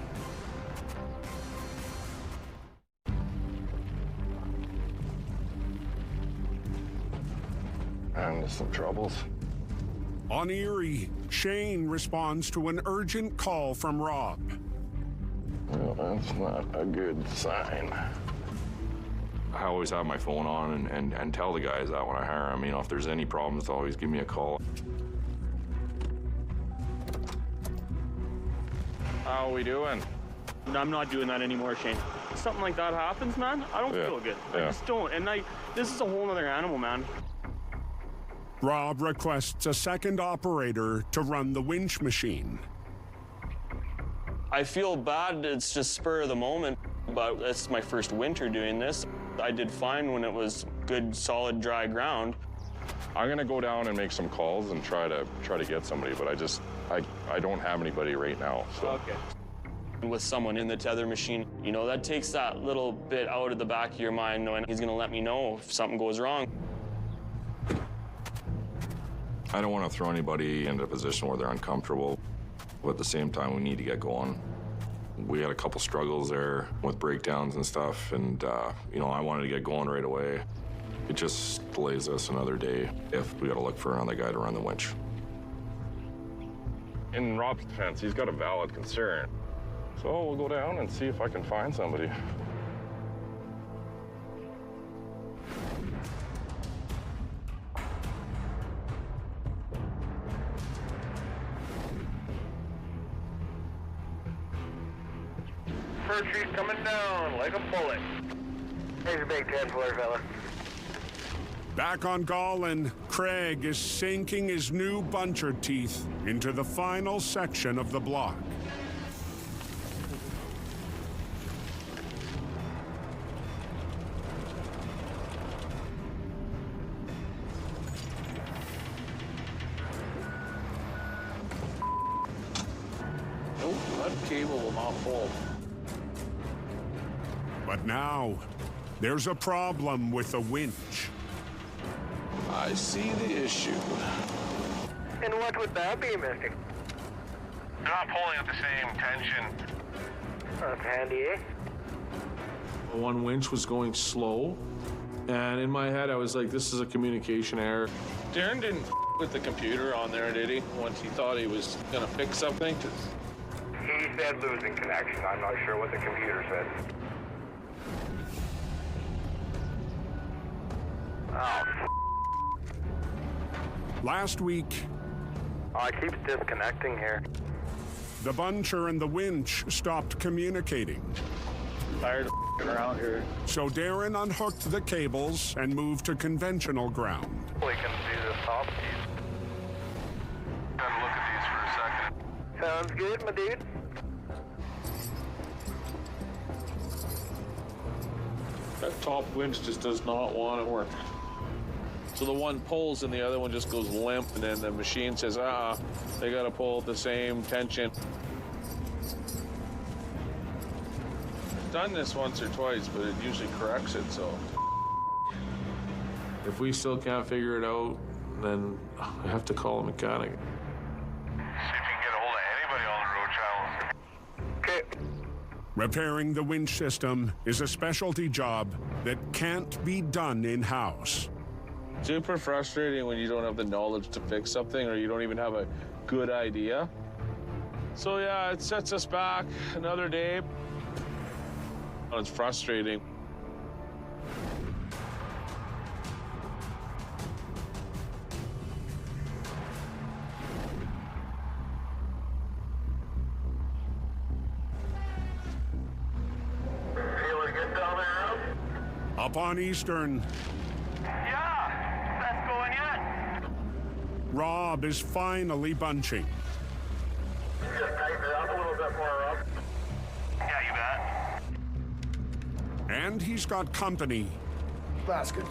And some troubles. On Erie, Shane responds to an urgent call from Rob. Well, that's not a good sign. I always have my phone on and tell the guys that when I hire them. You know, if there's any problems, always give me a call. How are we doing? I'm not doing that anymore, Shane. If something like that happens, man, I don't feel good. I just don't. And this is a whole other animal, man. Rob requests a second operator to run the winch machine. I feel bad, it's just spur of the moment, but it's my first winter doing this. I did fine when it was good, solid, dry ground. I'm gonna go down and make some calls and try to get somebody, but I don't have anybody right now. So. Okay. With someone in the tether machine, you know, that takes that little bit out of the back of your mind, knowing he's gonna let me know if something goes wrong. I don't want to throw anybody into a position where they're uncomfortable, but at the same time, we need to get going. We had a couple struggles there with breakdowns and stuff, and you know, I wanted to get going right away. It just delays us another day if we got to look for another guy to run the winch. In Rob's defense, he's got a valid concern. So we'll go down and see if I can find somebody. fir tree's coming down like a bullet. Here's a big 10-footer, fella. Back on Gollin, Craig is sinking his new buncher teeth into the final section of the block. Nope, that cable will not hold. But now, there's a problem with the winch. I see the issue. And what would that be, mister? Not pulling at the same tension. That's handy, eh? One winch was going slow, and in my head I was like, this is a communication error. Darren didn't with the computer on there, did he? Once he thought he was gonna fix something? He said losing connection. I'm not sure what the computer said. Oh, Last week, it keeps disconnecting here. the buncher and the winch stopped communicating. Tired of around here. So Darren unhooked the cables and moved to conventional ground. We can do this top piece. Gotta look at these for a second. Sounds good, my dude. That top winch just does not want to work. So the one pulls and the other one just goes limp, and then the machine says, they gotta pull at the same tension. I've done this once or twice, but it usually corrects it, so. If we still can't figure it out, then I have to call a mechanic. See if you can get a hold of anybody on the road channel. Okay. Repairing the winch system is a specialty job that can't be done in-house. Super frustrating when you don't have the knowledge to fix something, or you don't even have a good idea. So yeah, it sets us back another day. It's frustrating. Feeling good down there, Up on Eastern, Yeah, that's going yet. Rob is finally bunching. Just tighten it up a little bit more, Rob. Yeah, you bet. And he's got company. Basket.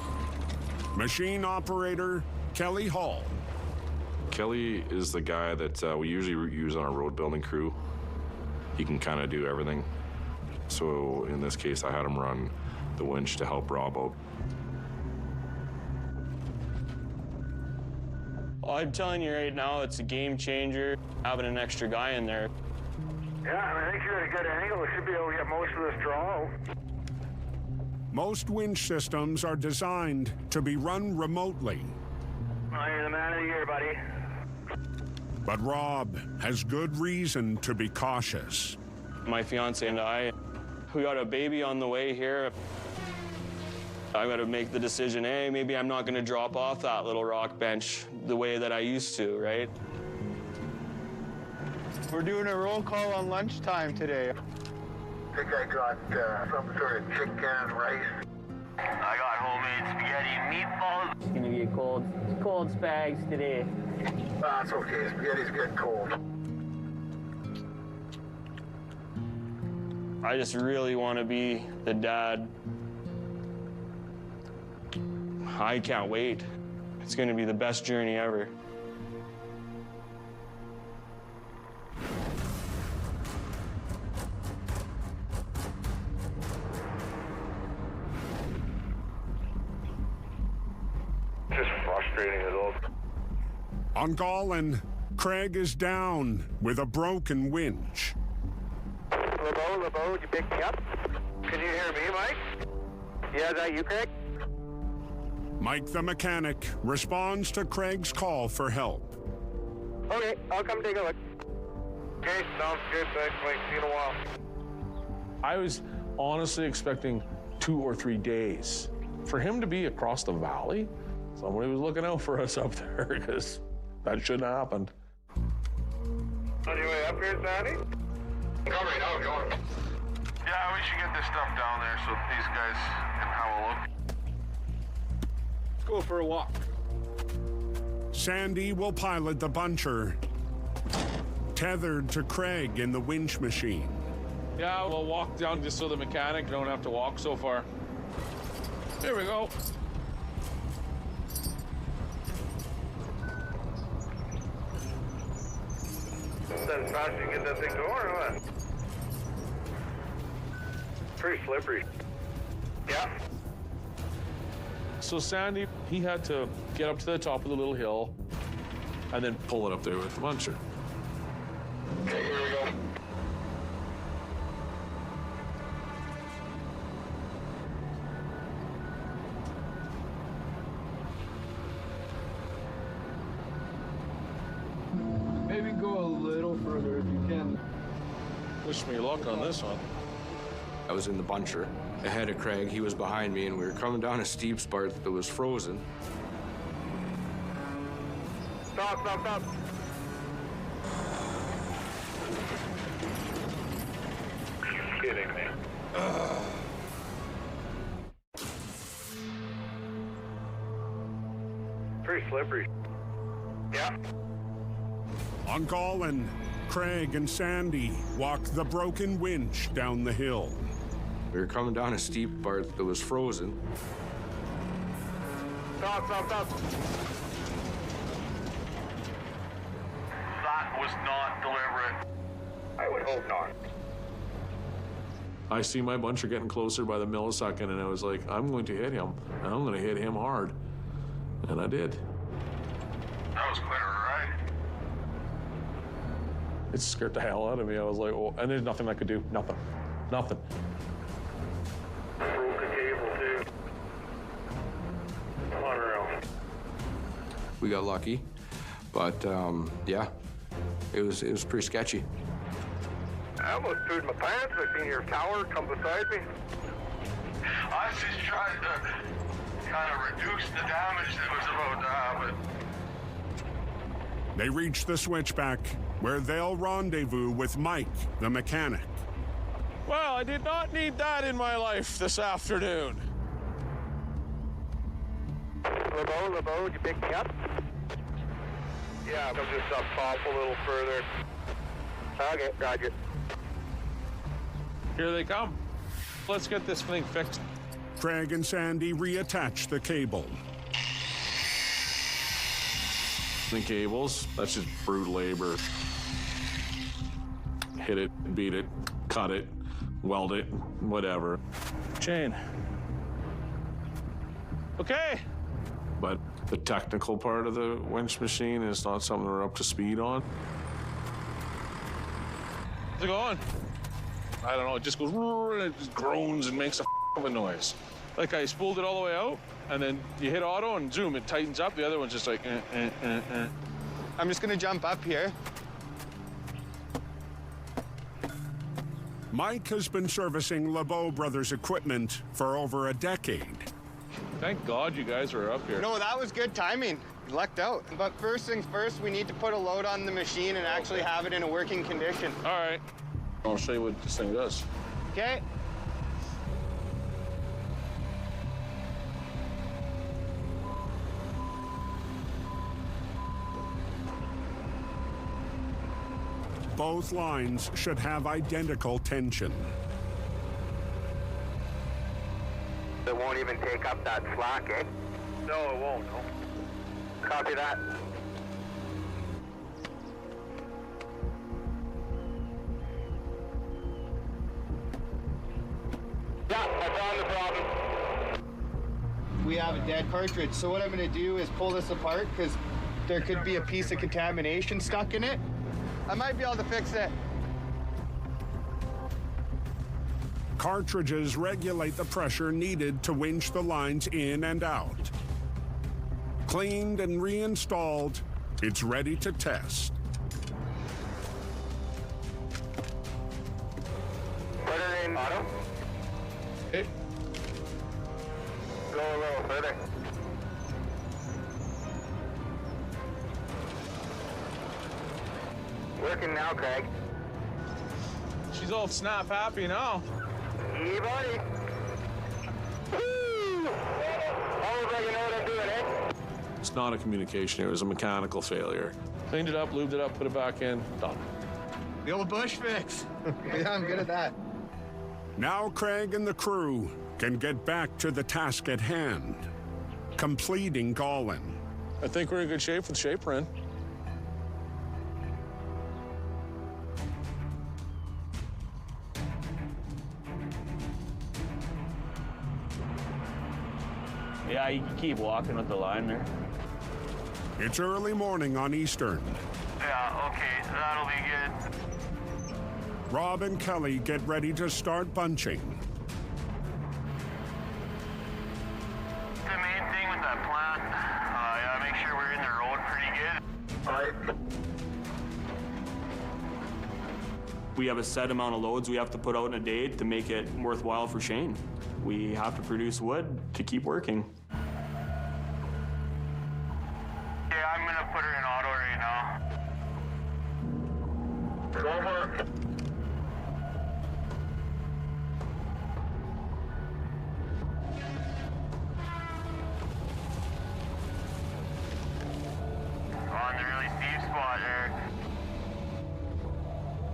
Machine operator Kelly Hall. Kelly is the guy that we usually use on our road building crew. He can kind of do everything. So in this case, I had him run the winch to help Rob out. I'm telling you right now, it's a game changer having an extra guy in there. Yeah, I think you're at a good angle. We should be able to get most of this draw out. Most winch systems are designed to be run remotely. Well, you're the man of the year, buddy. But Rob has good reason to be cautious. My fiance and I, we got a baby on the way here. I got to make the decision, hey, maybe I'm not going to drop off that little rock bench the way that I used to, right? We're doing a roll call on lunchtime today. I think I got some sort of chicken and rice. I got homemade spaghetti and meatballs. It's gonna be a cold spags today. That's okay. Spaghetti's good cold. I just really want to be the dad. I can't wait. It's going to be the best journey ever. Just frustrating as all. On Gollin, Craig is down with a broken winch. LeBeau, you picked me up? Can you hear me, Mike? Yeah, is that you, Craig? Mike the mechanic responds to Craig's call for help. Okay, I'll come take a look. Okay, sounds good. Thanks, Mike. See you in a while. I was honestly expecting 2 or 3 days. For him to be across the valley, somebody was looking out for us up there, because that shouldn't have happened. On your way up here, Sandy? Come right now, going. Yeah, we should get this stuff down there so these guys can have a look. Let's go for a walk. Sandy will pilot the buncher, tethered to Craig in the winch machine. Yeah, we'll walk down just so the mechanic don't have to walk so far. There we go. Is that as fast as you get that thing going or what? Pretty slippery. Yeah. So Sandy, he had to get up to the top of the little hill and then pull it up there with the buncher. Okay, here we go. Maybe go a little further if you can. Wish me luck on this one. I was in the buncher ahead of Craig. He was behind me, and we were coming down a steep part that was frozen. Stop, stop, stop. You're kidding me. Pretty slippery. Yeah. On Colin, Craig and Sandy walk the broken winch down the hill. We were coming down a steep part that was frozen. Stop, stop, stop. That was not deliberate. I would hope not. I see my buncher getting closer by the millisecond, and I was like, I'm going to hit him, and I'm going to hit him hard. And I did. That was clear, right? It scared the hell out of me. I was like, oh, and there's nothing I could do. Nothing. Nothing. Broke a cable, too. Unreal. We got lucky, but yeah, it was pretty sketchy. I almost pooed my pants. I seen your tower come beside me. I was just trying to kind of reduce the damage that was about but They reach the switchback, where they'll rendezvous with Mike, the mechanic. Well, I did not need that in my life this afternoon. LeBeau, did you pick me up? Yeah, I'm just up top a little further. Okay, roger. Here they come. Let's get this thing fixed. Craig and Sandy reattach the cable. The cables, that's just brute labor. Hit it, beat it, cut it, weld it, whatever. Chain. Okay. But the technical part of the winch machine is not something we're up to speed on. How's it going? I don't know, it just goes, and it just groans and makes a noise. Like I spooled it all the way out, and then you hit auto and zoom, it tightens up. The other one's just like, I'm just gonna jump up here. Mike has been servicing LeBeau Brothers equipment for over a decade. Thank God you guys were up here. No, that was good timing. Lucked out. But first things first, we need to put a load on the machine and actually have it in a working condition. All right. I'll show you what this thing does. Okay. Both lines should have identical tension. It won't even take up that slack, eh? No, it won't, no. Copy that. Yeah, I found the problem. We have a dead cartridge. So what I'm gonna do is pull this apart because there could be a piece of contamination stuck in it. I might be able to fix it. Cartridges regulate the pressure needed to winch the lines in and out. Cleaned and reinstalled, it's ready to test. Put it in auto. Hey. Go a little further. Working now, Craig. She's all snap happy now. Hey, buddy. Woo! Almost like you know what I'm doing, eh? It's not a communication error, it was a mechanical failure. Cleaned it up, lubed it up, put it back in, done. The old bush fix. Yeah, I'm good at that. Now Craig and the crew can get back to the task at hand, completing Gollin. I think we're in good shape with shape we're in. Yeah, you can keep walking with the line there. It's early morning on Eastern. Yeah, okay, that'll be good. Rob and Kelly get ready to start bunching. The main thing with that plant, yeah, make sure we're in the road pretty good. We have a set amount of loads we have to put out in a day to make it worthwhile for Shane. We have to produce wood to keep working. Okay, I'm gonna put her in auto right now. Go for it. On the really steep spot there.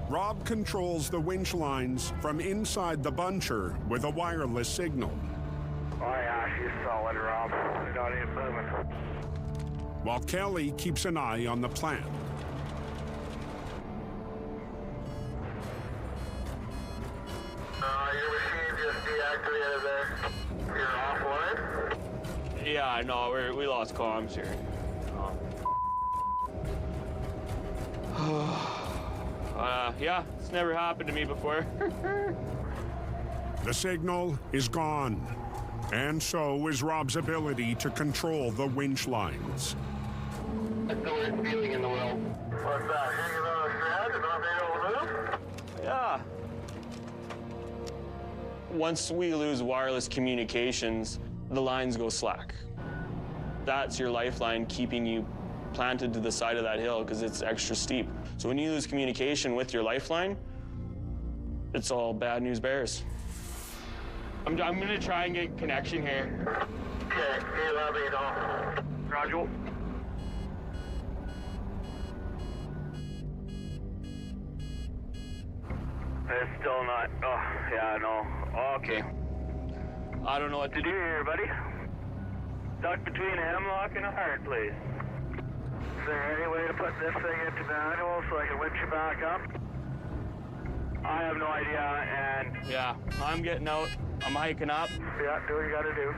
Rob controls the winch lines from inside the buncher with a wireless signal. Oh yeah, she's solid, Rob. She's not even moving. While Kelly keeps an eye on the plant. Your machine just deactivated there. You're offline? Yeah, no, we lost comms here. Yeah, it's never happened to me before. The signal is gone, and so is Rob's ability to control the winch lines. That's the worst feeling in the world. What's that? Hanging on a strand and not being able to move? Yeah. Once we lose wireless communications, the lines go slack. That's your lifeline keeping you planted to the side of that hill because it's extra steep. So when you lose communication with your lifeline, it's all bad news bears. I'm gonna try and get connection here. Okay, you let me know. Roger. It's still not. Oh, yeah, no. Okay. I don't know what to do here, buddy. Stuck between a hemlock and a hard place. Is there any way to put this thing into manual so I can winch you back up? I have no idea, and... Yeah, I'm getting out. I'm hiking up. Yeah, do what you gotta do.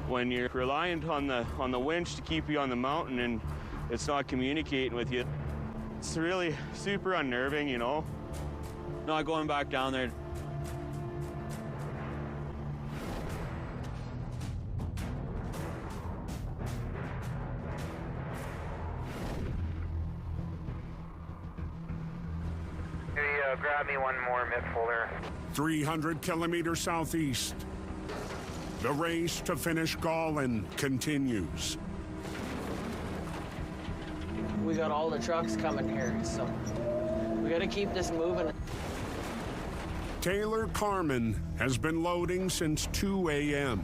When you're reliant on the winch to keep you on the mountain and it's not communicating with you, it's really super unnerving, you know? Not going back down there. Grab me one more mittful there. 300 kilometers southeast. The race to finish Gollin continues. We got all the trucks coming here, so we gotta keep this moving. Taylor Carmen has been loading since 2 a.m.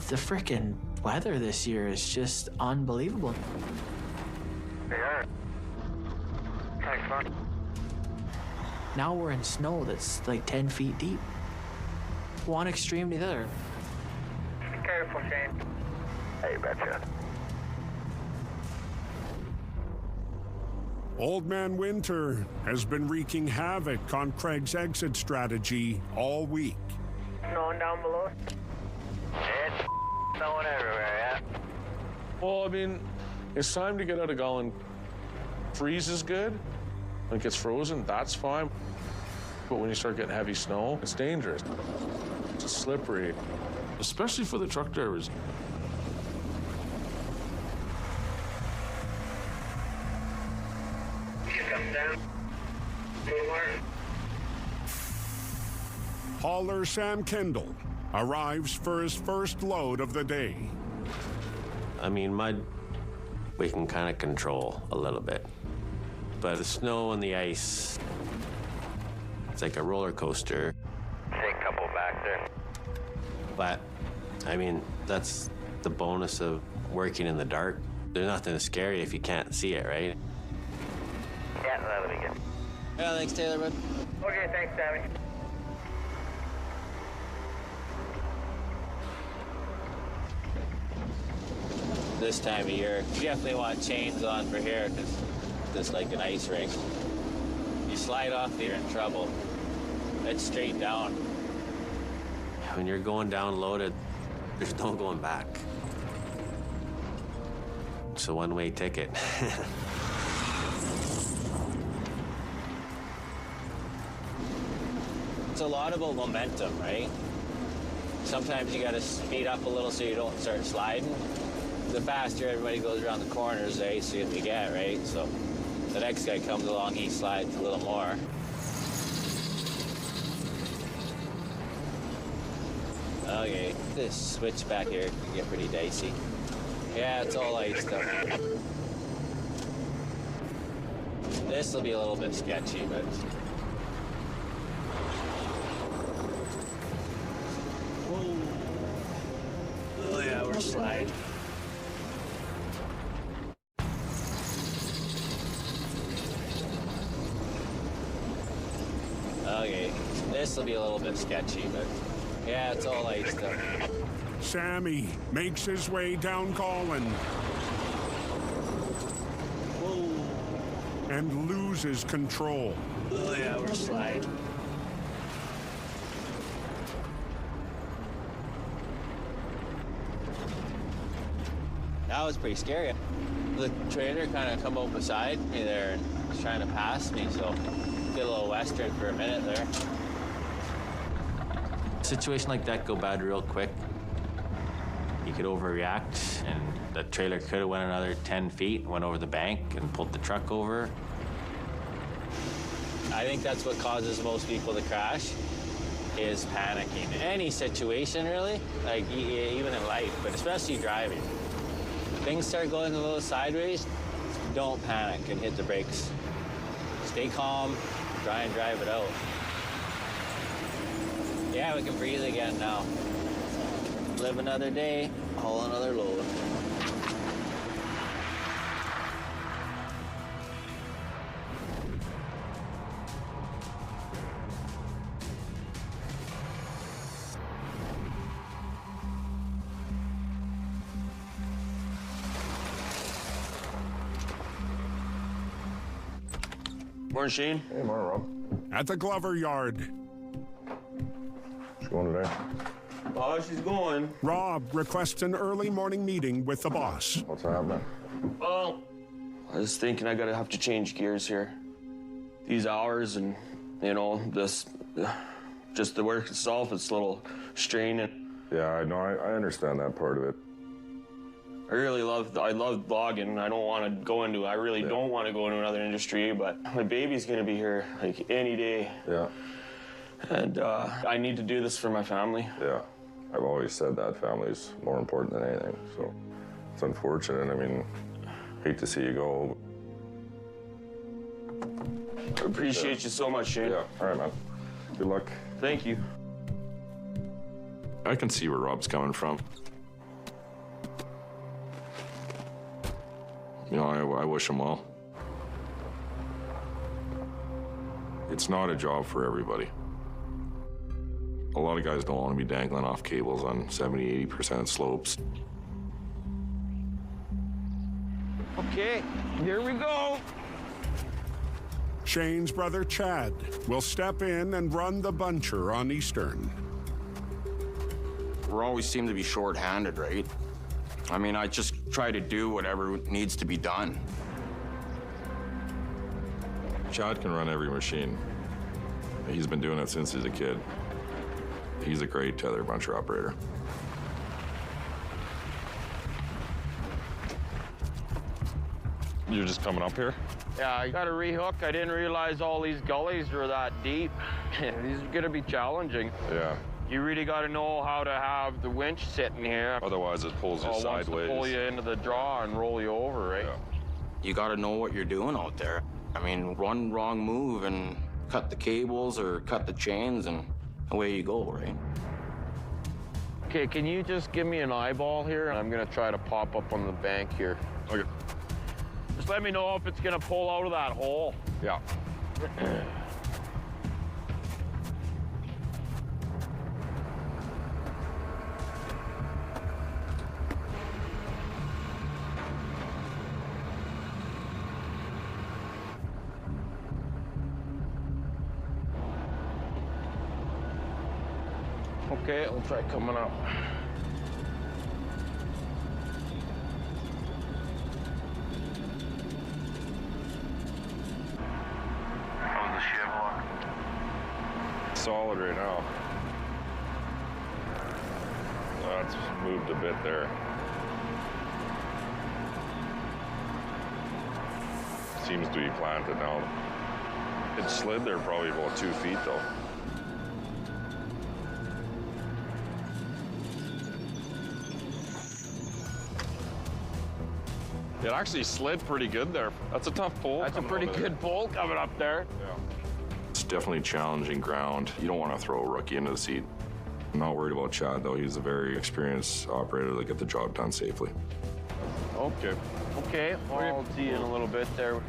The frickin' weather this year is just unbelievable. They are. Thanks, man. Now we're in snow that's like 10 feet deep. One extreme to the other. Be careful, Shane. Hey, betcha. Old Man Winter has been wreaking havoc on Craig's exit strategy all week. Snowing down below? It's snowing everywhere, yeah? Well, I mean, it's time to get out of Gollin. Freeze is good. When it gets frozen, that's fine. But when you start getting heavy snow, it's dangerous. It's slippery, especially for the truck drivers. Hauler Sam Kendall arrives for his first load of the day. I mean, mud, we can kind of control a little bit. but the snow and the ice, it's like a roller coaster. Take a couple back there. But, I mean, that's the bonus of working in the dark. There's nothing scary if you can't see it, right? Yeah, that'll be good. Yeah, thanks, Taylor, bud. Okay, thanks, Sammy. This time of year, you definitely want chains on for here because it's like an ice rink. You slide off, you're in trouble. It's straight down. When you're going down loaded, there's no going back. It's a one-way ticket. It's a lot about momentum, right? Sometimes you gotta speed up a little so you don't start sliding. The faster everybody goes around the corners, the icier we get, right? So the next guy comes along, he slides a little more. Okay, this switch back here can get pretty dicey. Yeah, it's all ice though. This will be a little bit sketchy, but oh yeah, we're sliding. Okay, this will be a little bit sketchy, but yeah, it's all ice though. Sammy makes his way down Colin and loses control. Oh yeah, we're sliding. That was pretty scary. The trailer kind of come up beside me there and was trying to pass me, so did a little western for a minute there. Situation like that go bad real quick. You could overreact, and the trailer could have went another 10 feet, went over the bank, and pulled the truck over. I think that's what causes most people to crash, is panicking. Any situation, really, like even in life, but especially driving. Things start going a little sideways, don't panic and hit the brakes. Stay calm, try and drive it out. Yeah, we can breathe again now. Live another day, haul another load. Morning, Shane. Hey, morning, Rob. At the Glover yard, She's going today. Oh, she's going. Rob requests an early morning meeting with the boss. What's happening? Well, I was thinking I gotta have to change gears here. These hours and, you know, just the work itself, it's a little straining. Yeah, I know. I understand that part of it. I love logging. I don't want to go into, I really don't want to go into another industry, but my baby's gonna be here like any day. Yeah. And I need to do this for my family. Yeah. I've always said that family's more important than anything, so it's unfortunate. I mean, hate to see you go. I appreciate you so much, Shane. Yeah, all right, man. Good luck. Thank you. I can see where Rob's coming from. You know, I wish him well. It's not a job for everybody. A lot of guys don't want to be dangling off cables on 70, 80% slopes. Okay, here we go. Shane's brother Chad will step in and run the buncher on Eastern. We always seem to be short-handed, right? I mean, I just try to do whatever needs to be done. Chad can run every machine. He's been doing it since he's a kid. He's a great tether buncher operator. You're just coming up here? Yeah, I got to rehook. I didn't realize all these gullies were that deep. These are gonna be challenging. Yeah. You really got to know how to have the winch sitting here. Otherwise, it pulls you sideways. Wants to pull you into the draw and roll you over, right? Yeah. You got to know what you're doing out there. I mean, one wrong move and cut the cables or cut the chains and away you go, right? Okay, can you just give me an eyeball here? I'm gonna try to pop up on the bank here. Okay. Just let me know if it's gonna pull out of that hole. Yeah. Okay, I'll try coming up. How's the shiv look? Solid right now. That's moved a bit there. Seems to be planted now. It slid there probably about 2 feet though. It actually slid pretty good there. That's a tough pull. That's a pretty good pull coming up there. Yeah. It's definitely challenging ground. You don't want to throw a rookie into the seat. I'm not worried about Chad, though. He's a very experienced operator to get the job done safely. Okay. Okay, I'll see you in a little bit there.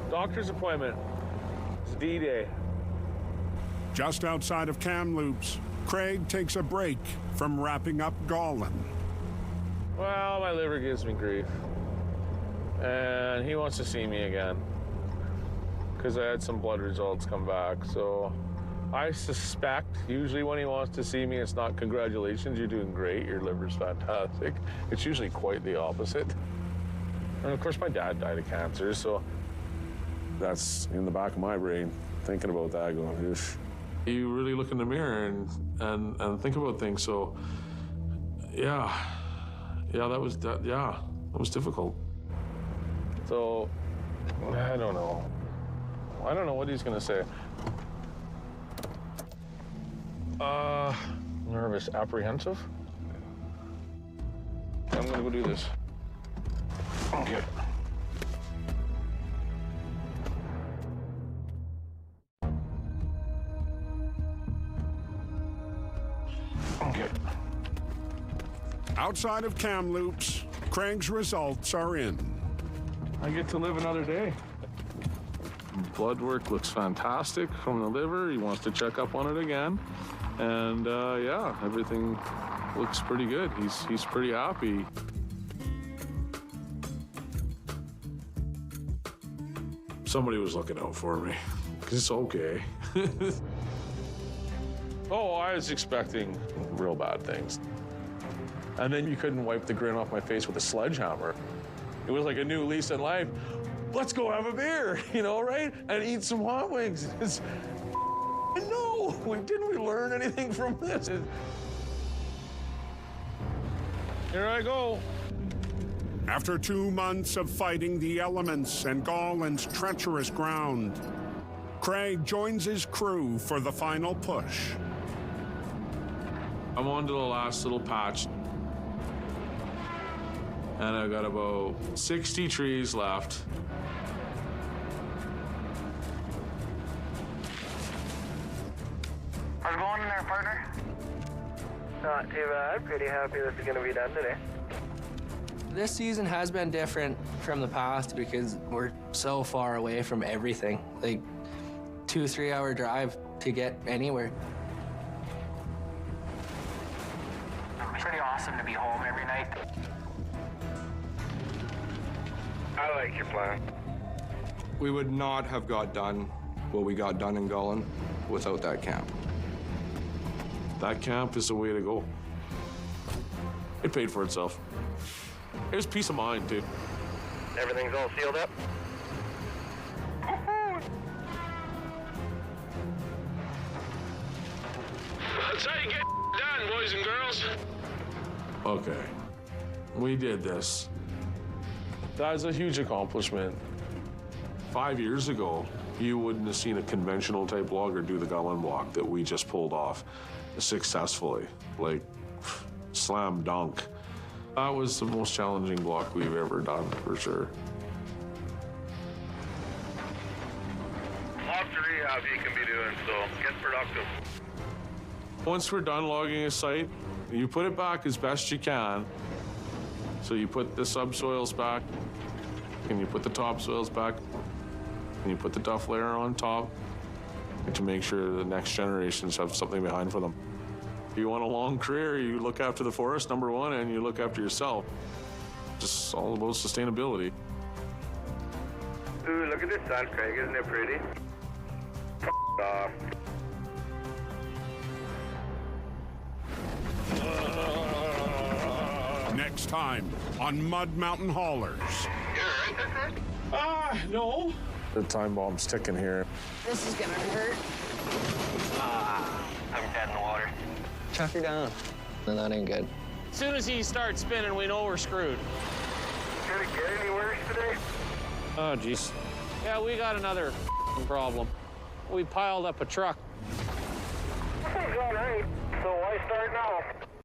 Doctor's appointment. It's D-Day. Just outside of Kamloops, Craig takes a break from wrapping up Gollin. Well, my liver gives me grief. And he wants to see me again. Because I had some blood results come back. So I suspect, usually when he wants to see me, it's not congratulations, you're doing great, your liver's fantastic. It's usually quite the opposite. And of course, my dad died of cancer, so that's in the back of my brain, thinking about that, going, oof. You really look in the mirror and think about things. So, that was difficult. So, I don't know. I don't know what he's gonna say. Nervous, apprehensive. I'm gonna go do this. Okay. Okay. Outside of Kamloops, Craig's results are in. I get to live another day. Blood work looks fantastic from the liver. He wants to check up on it again. And everything looks pretty good. He's pretty happy. Somebody was looking out for me. It's okay. Oh, I was expecting real bad things. And then you couldn't wipe the grin off my face with a sledgehammer. It was like a new lease in life. Let's go have a beer, right? And eat some hot wings. No, didn't we learn anything from this? Here I go. After 2 months of fighting the elements and Gollin's treacherous ground, Craig joins his crew for the final push. I'm on to the last little patch. And I've got about 60 trees left. How's it going in there, partner? Not too bad. Pretty happy this is going to be done today. This season has been different from the past because we're so far away from everything. Like 2-3 hour drive to get anywhere. Pretty awesome to be home every night. I like your plan. We would not have got done what we got done in Gollin without that camp. That camp is the way to go. It paid for itself. It was peace of mind, too. Everything's all sealed up? That's how you get done, boys and girls. Okay, we did this. That was a huge accomplishment. 5 years ago, You wouldn't have seen a conventional type logger do the Gullen block that we just pulled off successfully. Like, slam dunk. That was the most challenging block we've ever done, for sure. Lots of rehab you can be doing, so get productive. Once we're done logging a site, you put it back as best you can. So you put the subsoils back, and you put the topsoils back, and you put the duff layer on top to make sure the next generations have something behind for them. If you want a long career, you look after the forest, number one, and you look after yourself. Just all about sustainability. Ooh, look at this sun, Craig. Isn't it pretty? Off. Next time on Mud Mountain Haulers. No. The time bomb's ticking here. This is gonna hurt. I'm dead in the water. Chuck her down. No, that ain't good. As soon as he starts spinning, we know we're screwed. Did it get any worse today? Oh, jeez. Yeah, we got another problem. We piled up a truck. It's all right. So why start now?